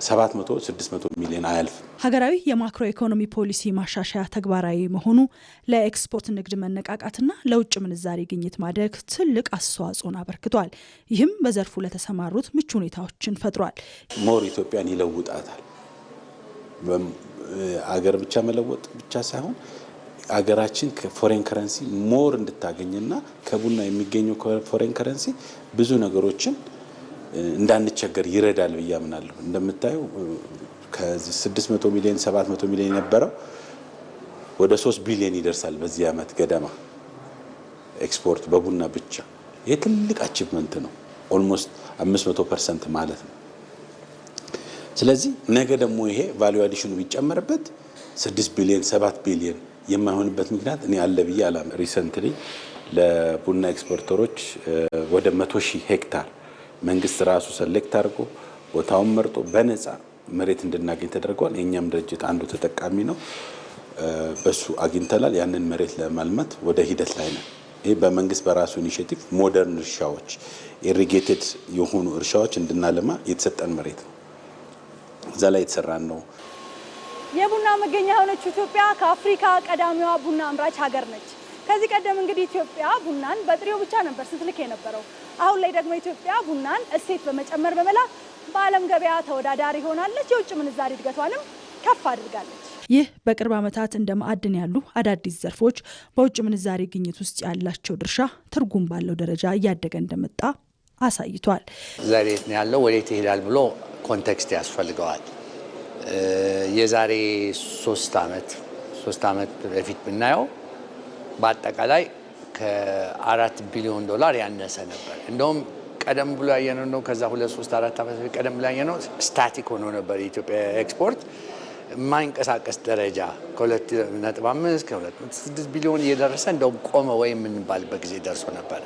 700-600 ሚሊዮን አያልፍም። ሀገራዊ የማክሮ ኢኮኖሚ ፖሊሲ ማሻሻያ ተግባራዊ መሆኑ ለኤክስፖርት ንግድ መነቃቃትና ለውጭ ምንዛሬ ግኝት ማደግ ትልቅ አስተዋጽኦን አበርክቷል። ይህም በዘርፉ ለተሰማሩት ምቹ ሁኔታዎችን ፈጥሯል። ሞር ኢትዮጵያን ይለውጣታል። አገር ብቻ መለወጥ ብቻ ሳይሆን አገራችን ከፎሬን ከረንሲ ሞር እንድታገኝና ከቡና የሚገኘው ከፎሬን ከረንሲ ብዙ ነገሮችን እንዳንቸገር ይረዳል ብዬ አምናለሁ። እንደምታዩ ከ600 ሚሊዮን 700 ሚሊዮን የነበረው ወደ 3 ቢሊዮን ይደርሳል በዚህ ዓመት ገደማ ኤክስፖርት በቡና ብቻ። ይህ ትልቅ አቺቭመንት ነው። ኦልሞስት 500% ማለት ነው። ስለዚህ ነገ ደግሞ ይሄ ቫልዩ አዲሽኑ ቢጨመርበት 6 ቢሊዮን 7 ቢሊዮን የማይሆንበት ምክንያት እኔ አለ ብዬ አላም። ሪሰንትሊ ለቡና ኤክስፖርተሮች ወደ 100,000 ሄክታር መንግስት ራሱ ሰሌክት አድርጎ ቦታውን መርጦ በነፃ መሬት እንድናገኝ ተደርጓል። የኛም ድርጅት አንዱ ተጠቃሚ ነው። በሱ አግኝተናል። ያንን መሬት ለማልማት ወደ ሂደት ላይ ነው። ይሄ በመንግስት በራሱ ኢኒሼቲቭ ሞደርን እርሻዎች፣ ኢሪጌትድ የሆኑ እርሻዎች እንድናለማ የተሰጠን መሬት ነው። እዛ ላይ የተሰራን ነው። የቡና መገኛ የሆነችው ኢትዮጵያ ከአፍሪካ ቀዳሚዋ ቡና አምራች ሀገር ነች። ከዚህ ቀደም እንግዲህ ኢትዮጵያ ቡናን በጥሬው ብቻ ነበር ስትልክ የነበረው። አሁን ላይ ደግሞ ኢትዮጵያ ቡናን እሴት በመጨመር በመላክ በዓለም ገበያ ተወዳዳሪ ሆናለች። የውጭ ምንዛሪ እድገቷንም ከፍ አድርጋለች። ይህ በቅርብ ዓመታት እንደ ማዕድን ያሉ አዳዲስ ዘርፎች በውጭ ምንዛሪ ግኝት ውስጥ ያላቸው ድርሻ ትርጉም ባለው ደረጃ እያደገ እንደመጣ አሳይቷል። ዛሬ የት ነው ያለው ወዴት ይሄዳል ብሎ ኮንቴክስት ያስፈልገዋል። የዛሬ 3 ዓመት በፊት ብናየው በአጠቃላይ ከ4 ቢሊዮን ዶላር ያነሰ ነበር። እንደውም ቀደም ብሎ ያየነው ነው ከዛ 2-3-4 ዓመት በፊት ቀደም ብሎ ያየነው ስታቲክ ሆኖ ነበር። የኢትዮጵያ ኤክስፖርት የማይንቀሳቀስ ደረጃ ከ2.5 ከ2.6 ቢሊዮን እየደረሰ እንደውም ቆመ ወይ የምንባልበት ጊዜ ደርሶ ነበር።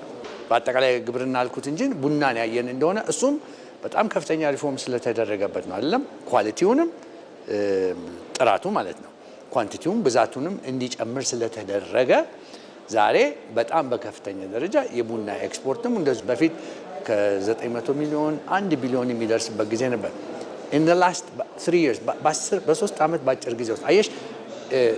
በአጠቃላይ ግብርና አልኩት እንጂ ቡናን ያየን እንደሆነ እሱም በጣም ከፍተኛ ሪፎርም ስለተደረገበት ነው። አይደለም ኳሊቲውንም ጥራቱ ማለት ነው ኳንቲቲውም ብዛቱንም እንዲጨምር ስለተደረገ ዛሬ በጣም በከፍተኛ ደረጃ የቡና ኤክስፖርትም እንደዚህ በፊት ከ900 ሚሊዮን 1 ቢሊዮን የሚደርስበት ጊዜ ነበር። in the last 3 years በ3 ዓመት ባጭር ጊዜ ውስጥ አየሽ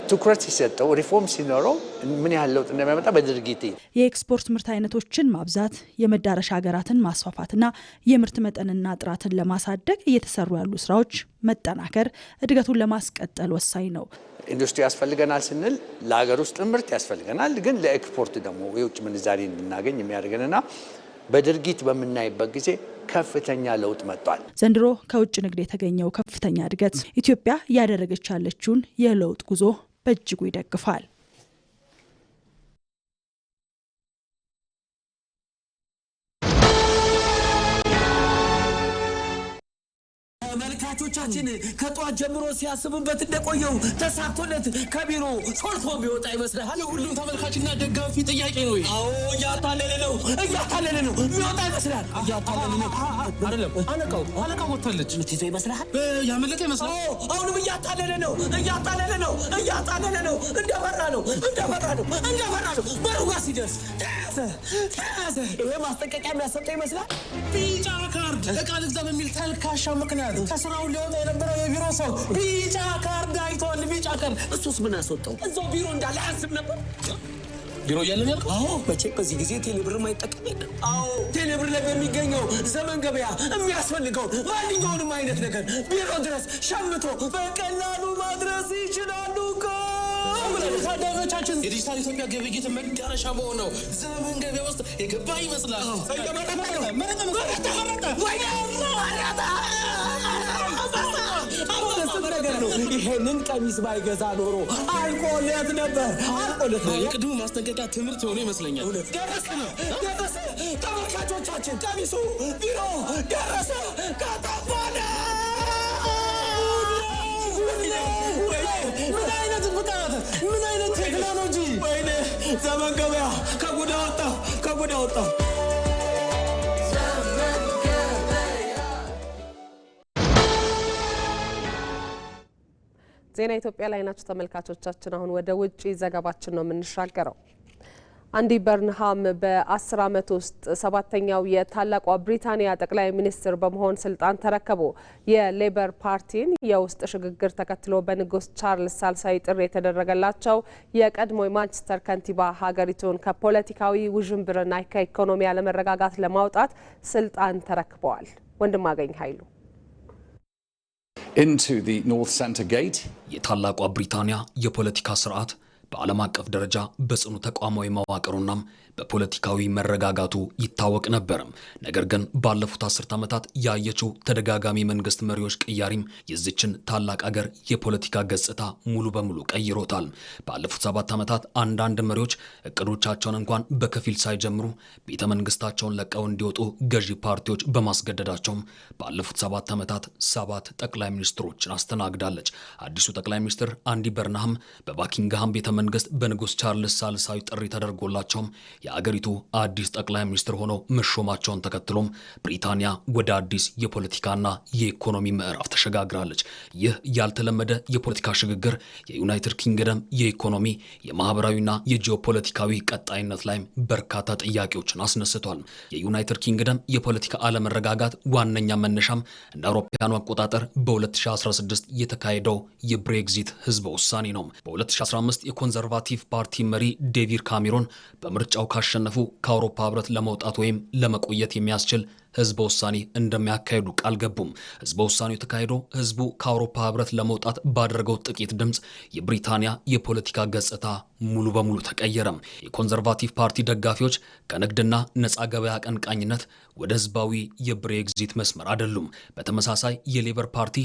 ትኩረት ሲሰጠው ሪፎርም ሲኖረው ምን ያህል ለውጥ እንደሚያመጣ በድርጊት የኤክስፖርት ምርት አይነቶችን ማብዛት፣ የመዳረሻ ሀገራትን ማስፋፋትና የምርት መጠንና ጥራትን ለማሳደግ እየተሰሩ ያሉ ስራዎች መጠናከር እድገቱን ለማስቀጠል ወሳኝ ነው። ኢንዱስትሪ ያስፈልገናል ስንል ለሀገር ውስጥ ምርት ያስፈልገናል፣ ግን ለኤክስፖርት ደግሞ የውጭ ምንዛሪ እንድናገኝ የሚያደርገንና በድርጊት በምናይበት ጊዜ ከፍተኛ ለውጥ መጥቷል። ዘንድሮ ከውጭ ንግድ የተገኘው ከፍተኛ እድገት ኢትዮጵያ እያደረገች ያለችውን የለውጥ ጉዞ በእጅጉ ይደግፋል። ተመልካቾቻችን ከጧት ጀምሮ ሲያስቡበት እንደቆየው ተሳክቶለት ከቢሮ ሾልኮ ቢወጣ ይመስላል። የሁሉም ተመልካችና ደጋፊ ጥያቄ ነው። አዎ እያታለለ ነው የሚወጣ ይመስላል። እያታለለ ነው አይደለም። አለቃው ወጥታለች። ምትይዘው ይመስላል። ያመለጠ ይመስላል። አሁንም እያታለለ ነው። እንደበራ ነው። በሩጋ ሲደርስ ተያዘ። ይሄ ማስጠንቀቂያ የሚያሰጠው ይመስላል። ቢጫ ካርድ እቃ ልግዛ በሚል ተልካሻ ምክንያት ከስራው ሊወጣ የነበረው የቢሮ ሰው ቢጫ ካርድ አይቷል። ቢጫ ካርድ እሱስ ምን አስወጣው? እዛው ቢሮ እንዳለ አያስብ ነበር። ቢሮ እያለን ያልከው? አዎ መቼ በዚህ ጊዜ ቴሌብር ማይጠቀም የለም። አዎ ቴሌብር ላይ በሚገኘው ዘመን ገበያ የሚያስፈልገው ማንኛውንም አይነት ነገር ቢሮ ድረስ ሸምቶ በቀላሉ ማድረስ ይችላሉ እኮ። ታዳሚዎቻችን የዲጂታል ኢትዮጵያ ግብይት መዳረሻ በሆነው ዘመን ገበያ ውስጥ የገባ ይመስላል። ነገር ነው። ይሄንን ቀሚስ ባይገዛ ኖሮ አልቆለት ነበር። የቅድሙ ማስጠንቀቂያ ትምህርት የሆነ ይመስለኛል። ደረሰ። ተመልካቾቻችን ቀሚሱ ቢሮ ደረሰ። ከተባለ ምን አይነት ቴክኖሎጂ! ወይኔ ዘመን ገበያ ከጉዳ ወጣ። ዜና ኢትዮጵያ ላይ ናችሁ ተመልካቾቻችን። አሁን ወደ ውጪ ዘገባችን ነው የምንሻገረው። አንዲ በርንሃም በ10 ዓመት ውስጥ 7ኛው የታላቋ ብሪታንያ ጠቅላይ ሚኒስትር በመሆን ስልጣን ተረከቡ። የሌበር ፓርቲን የውስጥ ሽግግር ተከትሎ በንጉስ ቻርልስ ሳልሳዊ ጥሪ የተደረገላቸው የቀድሞ የማንቸስተር ከንቲባ ሀገሪቱን ከፖለቲካዊ ውዥንብርና ከኢኮኖሚ አለመረጋጋት ለማውጣት ስልጣን ተረክበዋል። ወንድማገኝ ኃይሉ into the North Centre Gate. የታላቋ ብሪታንያ የፖለቲካ ስርዓት በዓለም አቀፍ ደረጃ በጽኑ ተቋማዊ መዋቅሩና በፖለቲካዊ መረጋጋቱ ይታወቅ ነበር። ነገር ግን ባለፉት 10 ዓመታት ያየችው ተደጋጋሚ መንግስት መሪዎች ቅያሪም የዚችን ታላቅ ሀገር የፖለቲካ ገጽታ ሙሉ በሙሉ ቀይሮታል። ባለፉት 7 ዓመታት አንዳንድ መሪዎች እቅዶቻቸውን እንኳን በከፊል ሳይጀምሩ ቤተ መንግስታቸውን ለቀው እንዲወጡ ገዢ ፓርቲዎች በማስገደዳቸው ባለፉት 7 ዓመታት 7 ጠቅላይ ሚኒስትሮችን አስተናግዳለች። አዲሱ ጠቅላይ ሚኒስትር አንዲ በርንሃም በባኪንግሃም ቤተ መንግስት በንጉስ ቻርልስ ሳልሳዊ ጥሪ ተደርጎላቸው የአገሪቱ አዲስ ጠቅላይ ሚኒስትር ሆነው መሾማቸውን ተከትሎም ብሪታንያ ወደ አዲስ የፖለቲካና የኢኮኖሚ ምዕራፍ ተሸጋግራለች። ይህ ያልተለመደ የፖለቲካ ሽግግር የዩናይትድ ኪንግደም የኢኮኖሚ የማህበራዊና የጂኦፖለቲካዊ ቀጣይነት ላይ በርካታ ጥያቄዎችን አስነስቷል። የዩናይትድ ኪንግደም የፖለቲካ አለመረጋጋት ዋነኛ መነሻም እንደ አውሮፓውያኑ አቆጣጠር በ2016 የተካሄደው የብሬግዚት ህዝበ ውሳኔ ነው። በ2015 የኮንዘርቫቲቭ ፓርቲ መሪ ዴቪድ ካሜሮን በምርጫው ካሸነፉ ከአውሮፓ ህብረት ለመውጣት ወይም ለመቆየት የሚያስችል ህዝበ ውሳኔ እንደሚያካሂዱ ቃል ገቡም። ህዝበ ውሳኔው ተካሂዶ ህዝቡ ከአውሮፓ ህብረት ለመውጣት ባደረገው ጥቂት ድምጽ የብሪታንያ የፖለቲካ ገጽታ ሙሉ በሙሉ ተቀየረም። የኮንዘርቫቲቭ ፓርቲ ደጋፊዎች ከንግድና ነፃ ገበያ አቀንቃኝነት ወደ ህዝባዊ የብሬግዚት መስመር አይደሉም። በተመሳሳይ የሌበር ፓርቲ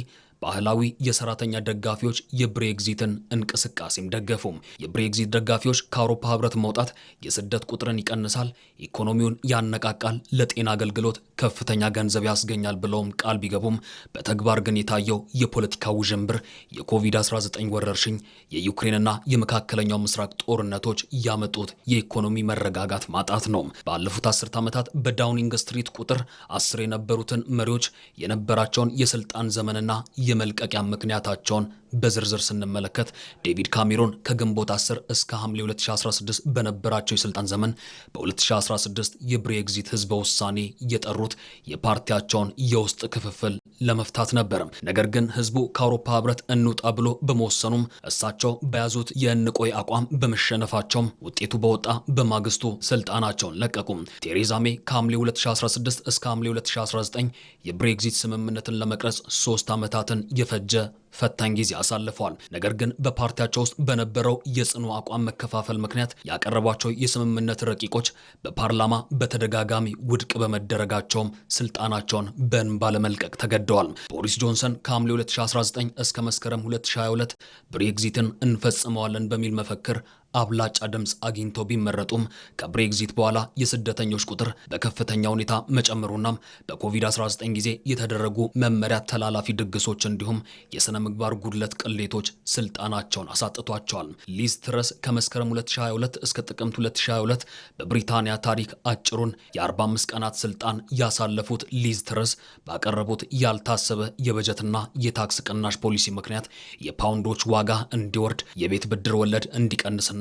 ባህላዊ የሰራተኛ ደጋፊዎች የብሬግዚትን እንቅስቃሴም ደገፉም። የብሬግዚት ደጋፊዎች ከአውሮፓ ህብረት መውጣት የስደት ቁጥርን ይቀንሳል፣ ኢኮኖሚውን ያነቃቃል፣ ለጤና አገልግሎት ከፍተኛ ገንዘብ ያስገኛል ብለውም ቃል ቢገቡም በተግባር ግን የታየው የፖለቲካ ውዥንብር፣ የኮቪድ-19 ወረርሽኝ፣ የዩክሬንና የመካከለኛው ምስራቅ ጦርነቶች ያመጡት የኢኮኖሚ መረጋጋት ማጣት ነው። ባለፉት 10 ዓመታት በዳውኒንግ ስትሪት ቁጥር 10 የነበሩትን መሪዎች የነበራቸውን የስልጣን ዘመንና የመልቀቂያ ምክንያታቸውን በዝርዝር ስንመለከት ዴቪድ ካሜሮን ከግንቦት 10 እስከ ሐምሌ 2016 በነበራቸው የስልጣን ዘመን በ2016 የብሬግዚት ህዝበ ውሳኔ የጠሩት የፓርቲያቸውን የውስጥ ክፍፍል ለመፍታት ነበር። ነገር ግን ህዝቡ ከአውሮፓ ህብረት እንውጣ ብሎ በመወሰኑም እሳቸው በያዙት የእንቆይ አቋም በመሸነፋቸው ውጤቱ በወጣ በማግስቱ ስልጣናቸውን ለቀቁ። ቴሬዛ ሜይ ከሐምሌ 2016 እስከ ሐምሌ 2019 የብሬግዚት ስምምነትን ለመቅረጽ 3 ዓመታትን የፈጀ ፈታኝ ጊዜ አሳልፈዋል። ነገር ግን በፓርቲያቸው ውስጥ በነበረው የጽኑ አቋም መከፋፈል ምክንያት ያቀረቧቸው የስምምነት ረቂቆች በፓርላማ በተደጋጋሚ ውድቅ በመደረጋቸውም ስልጣናቸውን በእንባ ለመልቀቅ ተገደዋል። ቦሪስ ጆንሰን ከሐምሌ 2019 እስከ መስከረም 2022 ብሬግዚትን እንፈጽመዋለን በሚል መፈክር አብላጫ ድምፅ አግኝተው ቢመረጡም ከብሬግዚት በኋላ የስደተኞች ቁጥር በከፍተኛ ሁኔታ መጨመሩና በኮቪድ-19 ጊዜ የተደረጉ መመሪያ ተላላፊ ድግሶች እንዲሁም የሥነ ምግባር ጉድለት ቅሌቶች ስልጣናቸውን አሳጥቷቸዋል። ሊዝ ትረስ ከመስከረም 2022 እስከ ጥቅምት 2022 በብሪታንያ ታሪክ አጭሩን የ45 ቀናት ስልጣን ያሳለፉት ሊዝ ትረስ ባቀረቡት ያልታሰበ የበጀትና የታክስ ቅናሽ ፖሊሲ ምክንያት የፓውንዶች ዋጋ እንዲወርድ፣ የቤት ብድር ወለድ እንዲቀንስና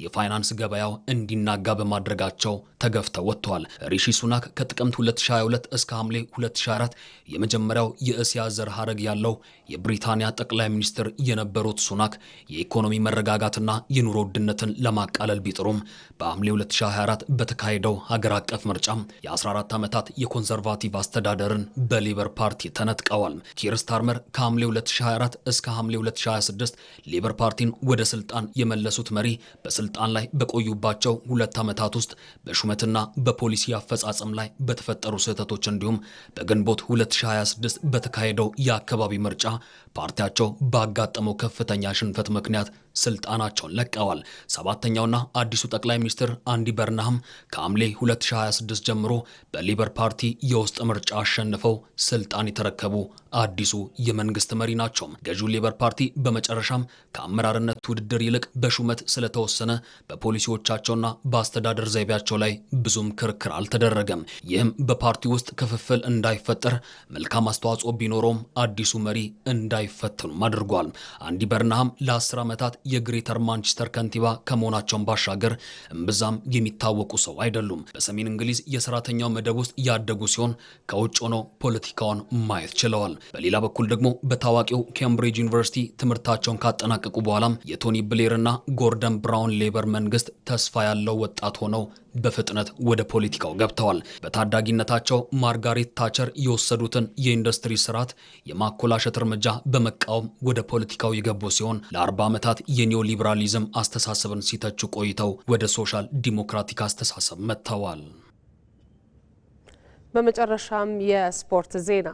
የፋይናንስ ገበያው እንዲናጋ በማድረጋቸው ተገፍተው ወጥተዋል። ሪሺ ሱናክ ከጥቅምት 2022 እስከ ሐምሌ 2024 የመጀመሪያው የእስያ ዘር ሐረግ ያለው የብሪታንያ ጠቅላይ ሚኒስትር የነበሩት ሱናክ የኢኮኖሚ መረጋጋትና የኑሮ ውድነትን ለማቃለል ቢጥሩም በሐምሌ 2024 በተካሄደው ሀገር አቀፍ ምርጫ የ14 ዓመታት የኮንሰርቫቲቭ አስተዳደርን በሌበር ፓርቲ ተነጥቀዋል። ኪር ስታርመር ከሐምሌ 2024 እስከ ሐምሌ 2026 ሌበር ፓርቲን ወደ ስልጣን የመለሱት መሪ በስልጣን ላይ በቆዩባቸው 2 ዓመታት ውስጥ በሹመትና በፖሊሲ አፈጻጸም ላይ በተፈጠሩ ስህተቶች እንዲሁም በግንቦት 2026 በተካሄደው የአካባቢ ምርጫ ፓርቲያቸው ባጋጠመው ከፍተኛ ሽንፈት ምክንያት ስልጣናቸውን ለቀዋል። ሰባተኛውና አዲሱ ጠቅላይ ሚኒስትር አንዲ በርናም ከሐምሌ 2026 ጀምሮ በሊበር ፓርቲ የውስጥ ምርጫ አሸንፈው ስልጣን የተረከቡ አዲሱ የመንግስት መሪ ናቸው። ገዢው ሊበር ፓርቲ በመጨረሻም ከአመራርነት ውድድር ይልቅ በሹመት ስለተወሰነ በፖሊሲዎቻቸውና በአስተዳደር ዘይቤያቸው ላይ ብዙም ክርክር አልተደረገም። ይህም በፓርቲ ውስጥ ክፍፍል እንዳይፈጠር መልካም አስተዋጽኦ ቢኖረውም አዲሱ መሪ እንዳይፈተኑም አድርጓል። አንዲ በርናም ለ10 ዓመታት የግሬተር ማንቸስተር ከንቲባ ከመሆናቸውን ባሻገር እምብዛም የሚታወቁ ሰው አይደሉም። በሰሜን እንግሊዝ የሰራተኛው መደብ ውስጥ ያደጉ ሲሆን ከውጭ ሆነው ፖለቲካውን ማየት ችለዋል። በሌላ በኩል ደግሞ በታዋቂው ኬምብሪጅ ዩኒቨርሲቲ ትምህርታቸውን ካጠናቀቁ በኋላም የቶኒ ብሌርና ጎርደን ብራውን ሌበር መንግስት ተስፋ ያለው ወጣት ሆነው በፍጥነት ወደ ፖለቲካው ገብተዋል። በታዳጊነታቸው ማርጋሬት ታቸር የወሰዱትን የኢንዱስትሪ ስርዓት የማኮላሸት እርምጃ በመቃወም ወደ ፖለቲካው የገቡ ሲሆን ለ40 ዓመታት የኒዮ ሊበራሊዝም አስተሳሰብን ሲተቹ ቆይተው ወደ ሶሻል ዲሞክራቲክ አስተሳሰብ መጥተዋል። በመጨረሻም የስፖርት ዜና።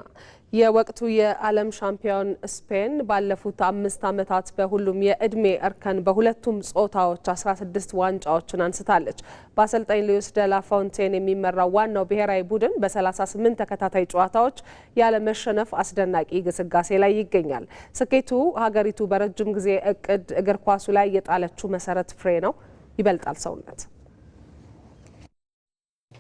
የወቅቱ የዓለም ሻምፒዮን ስፔን ባለፉት 5 ዓመታት በሁሉም የእድሜ እርከን በሁለቱም ጾታዎች 16 ዋንጫዎችን አንስታለች። በአሰልጣኝ ሉዊስ ደ ላ ፎንቴን የሚመራው ዋናው ብሔራዊ ቡድን በ38 ተከታታይ ጨዋታዎች ያለ መሸነፍ አስደናቂ ግስጋሴ ላይ ይገኛል። ስኬቱ ሀገሪቱ በረጅም ጊዜ እቅድ እግር ኳሱ ላይ የጣለችው መሰረት ፍሬ ነው። ይበልጣል ሰውነት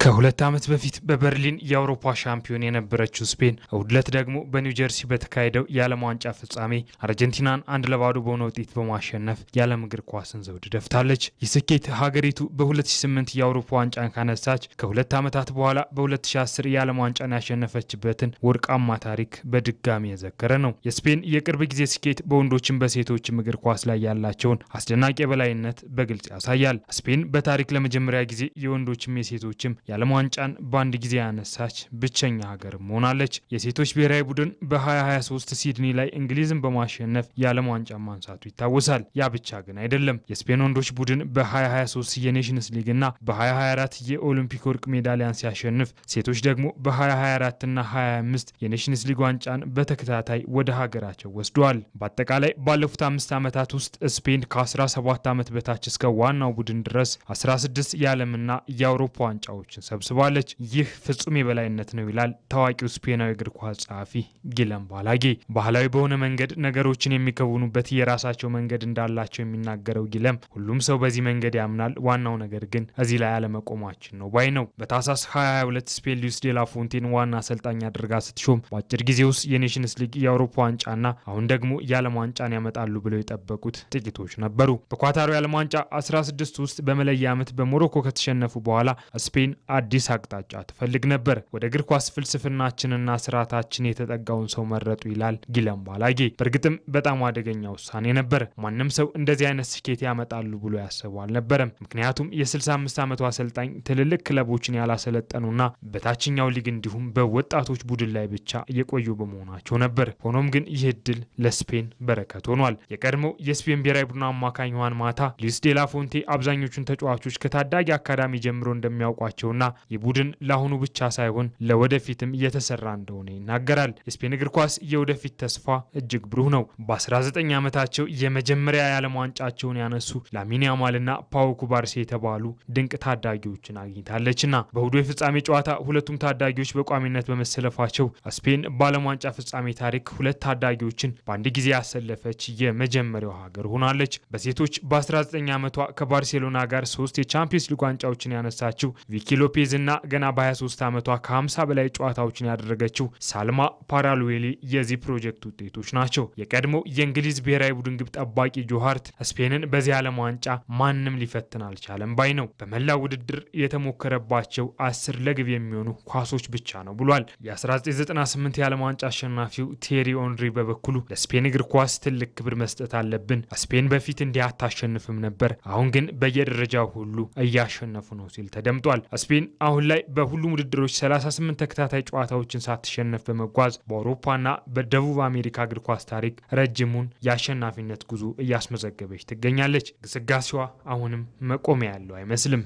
ከ2 ዓመት በፊት በበርሊን የአውሮፓ ሻምፒዮን የነበረችው ስፔን እሁድ ዕለት ደግሞ በኒው ጀርሲ በተካሄደው የዓለም ዋንጫ ፍጻሜ አርጀንቲናን 1-0 በሆነ ውጤት በማሸነፍ የዓለም እግር ኳስን ዘውድ ደፍታለች። ይህ ስኬት ሀገሪቱ በ2008 የአውሮፓ ዋንጫን ካነሳች ከ2 ዓመታት በኋላ በ2010 የዓለም ዋንጫን ያሸነፈችበትን ወርቃማ ታሪክ በድጋሚ የዘከረ ነው። የስፔን የቅርብ ጊዜ ስኬት በወንዶችም በሴቶችም እግር ኳስ ላይ ያላቸውን አስደናቂ የበላይነት በግልጽ ያሳያል። ስፔን በታሪክ ለመጀመሪያ ጊዜ የወንዶችም የሴቶችም የዓለም ዋንጫን በአንድ ጊዜ ያነሳች ብቸኛ ሀገር ሆናለች። የሴቶች ብሔራዊ ቡድን በ2023 ሲድኒ ላይ እንግሊዝን በማሸነፍ የዓለም ዋንጫ ማንሳቱ ይታወሳል። ያ ብቻ ግን አይደለም። የስፔን ወንዶች ቡድን በ2023 የኔሽንስ ሊግ እና በ2024 የኦሊምፒክ ወርቅ ሜዳሊያን ሲያሸንፍ፣ ሴቶች ደግሞ በ2024 እና 2025 የኔሽንስ ሊግ ዋንጫን በተከታታይ ወደ ሀገራቸው ወስደዋል። በአጠቃላይ ባለፉት 5 ዓመታት ውስጥ ስፔን ከ17 ዓመት በታች እስከ ዋናው ቡድን ድረስ 16 የዓለምና የአውሮፓ ዋንጫዎች ሰብስባለች። ይህ ፍጹም የበላይነት ነው ይላል ታዋቂው ስፔናዊ እግር ኳስ ጸሐፊ ጊለም ባላጌ። ባህላዊ በሆነ መንገድ ነገሮችን የሚከውኑበት የራሳቸው መንገድ እንዳላቸው የሚናገረው ጊለም ሁሉም ሰው በዚህ መንገድ ያምናል፣ ዋናው ነገር ግን እዚህ ላይ አለመቆማችን ነው ባይ ነው። በታህሳስ 2022 ስፔን ሉዊስ ዴ ላ ፎንቴን ዋና አሰልጣኝ አድርጋ ስትሾም በአጭር ጊዜ ውስጥ የኔሽንስ ሊግ፣ የአውሮፓ ዋንጫና አሁን ደግሞ የዓለም ዋንጫን ያመጣሉ ብለው የጠበቁት ጥቂቶች ነበሩ። በኳታሩ የዓለም ዋንጫ 16 ውስጥ በመለያ ዓመት በሞሮኮ ከተሸነፉ በኋላ ስፔን አዲስ አቅጣጫ ትፈልግ ነበር። ወደ እግር ኳስ ፍልስፍናችንና ስርዓታችን የተጠጋውን ሰው መረጡ ይላል ጊለም ባላጌ። በእርግጥም በጣም አደገኛ ውሳኔ ነበር። ማንም ሰው እንደዚህ አይነት ስኬት ያመጣሉ ብሎ ያሰቡ አልነበረም። ምክንያቱም የ65 ዓመቱ አሰልጣኝ ትልልቅ ክለቦችን ያላሰለጠኑና በታችኛው ሊግ እንዲሁም በወጣቶች ቡድን ላይ ብቻ እየቆዩ በመሆናቸው ነበር። ሆኖም ግን ይህ እድል ለስፔን በረከት ሆኗል። የቀድሞው የስፔን ብሔራዊ ቡድን አማካኝ ዩዋን ማታ ሉዊስ ዴላ ፎንቴ አብዛኞቹን ተጫዋቾች ከታዳጊ አካዳሚ ጀምሮ እንደሚያውቋቸውና የቡድን ለአሁኑ ብቻ ሳይሆን ለወደፊትም እየተሰራ እንደሆነ ይናገራል። የስፔን እግር ኳስ የወደፊት ተስፋ እጅግ ብሩህ ነው። በ19 ዓመታቸው የመጀመሪያ የዓለም ዋንጫቸውን ያነሱ ላሚን ያማልና ፓው ኩባርሲ የተባሉ ድንቅ ታዳጊዎችን አግኝታለችና በእሁዱ የፍጻሜ ጨዋታ ሁለቱም ታዳጊዎች በቋሚነት በመሰለፋቸው ስፔን በዓለም ዋንጫ ፍጻሜ ታሪክ ሁለት ታዳጊዎችን በአንድ ጊዜ ያሰለፈች የመጀመሪያው ሀገር ሆናለች። በሴቶች በ19 ዓመቷ ከባርሴሎና ጋር 3 የቻምፒየንስ ሊግ ዋንጫዎችን ያነሳችው ቪኪ ሎፔዝ እና ገና በ23 ዓመቷ ከ50 በላይ ጨዋታዎችን ያደረገችው ሳልማ ፓራሉዌሊ የዚህ ፕሮጀክት ውጤቶች ናቸው። የቀድሞው የእንግሊዝ ብሔራዊ ቡድን ግብ ጠባቂ ጆ ሃርት ስፔንን በዚህ ዓለም ዋንጫ ማንም ሊፈትን አልቻለም ባይ ነው። በመላው ውድድር የተሞከረባቸው 10 ለግብ የሚሆኑ ኳሶች ብቻ ነው ብሏል። የ1998 የዓለም ዋንጫ አሸናፊው ቴሪ ኦንሪ በበኩሉ ለስፔን እግር ኳስ ትልቅ ክብር መስጠት አለብን። ስፔን በፊት እንዲህ አታሸንፍም ነበር፣ አሁን ግን በየደረጃው ሁሉ እያሸነፉ ነው ሲል ተደምጧል። ስፔን አሁን ላይ በሁሉም ውድድሮች 38 ተከታታይ ጨዋታዎችን ሳትሸነፍ በመጓዝ በአውሮፓና በደቡብ አሜሪካ እግር ኳስ ታሪክ ረጅሙን የአሸናፊነት ጉዞ እያስመዘገበች ትገኛለች። ግስጋሴዋ አሁንም መቆሚያ ያለው አይመስልም።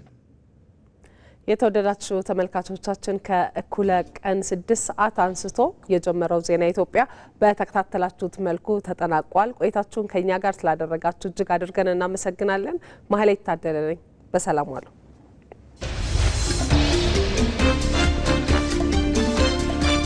የተወደዳችሁ ተመልካቾቻችን ከእኩለ ቀን 6 ሰዓት አንስቶ የጀመረው ዜና ኢትዮጵያ በተከታተላችሁት መልኩ ተጠናቋል። ቆይታችሁን ከኛ ጋር ስላደረጋችሁ እጅግ አድርገን እናመሰግናለን። ማህሌት ታደለ ነኝ። በሰላም ዋሉ።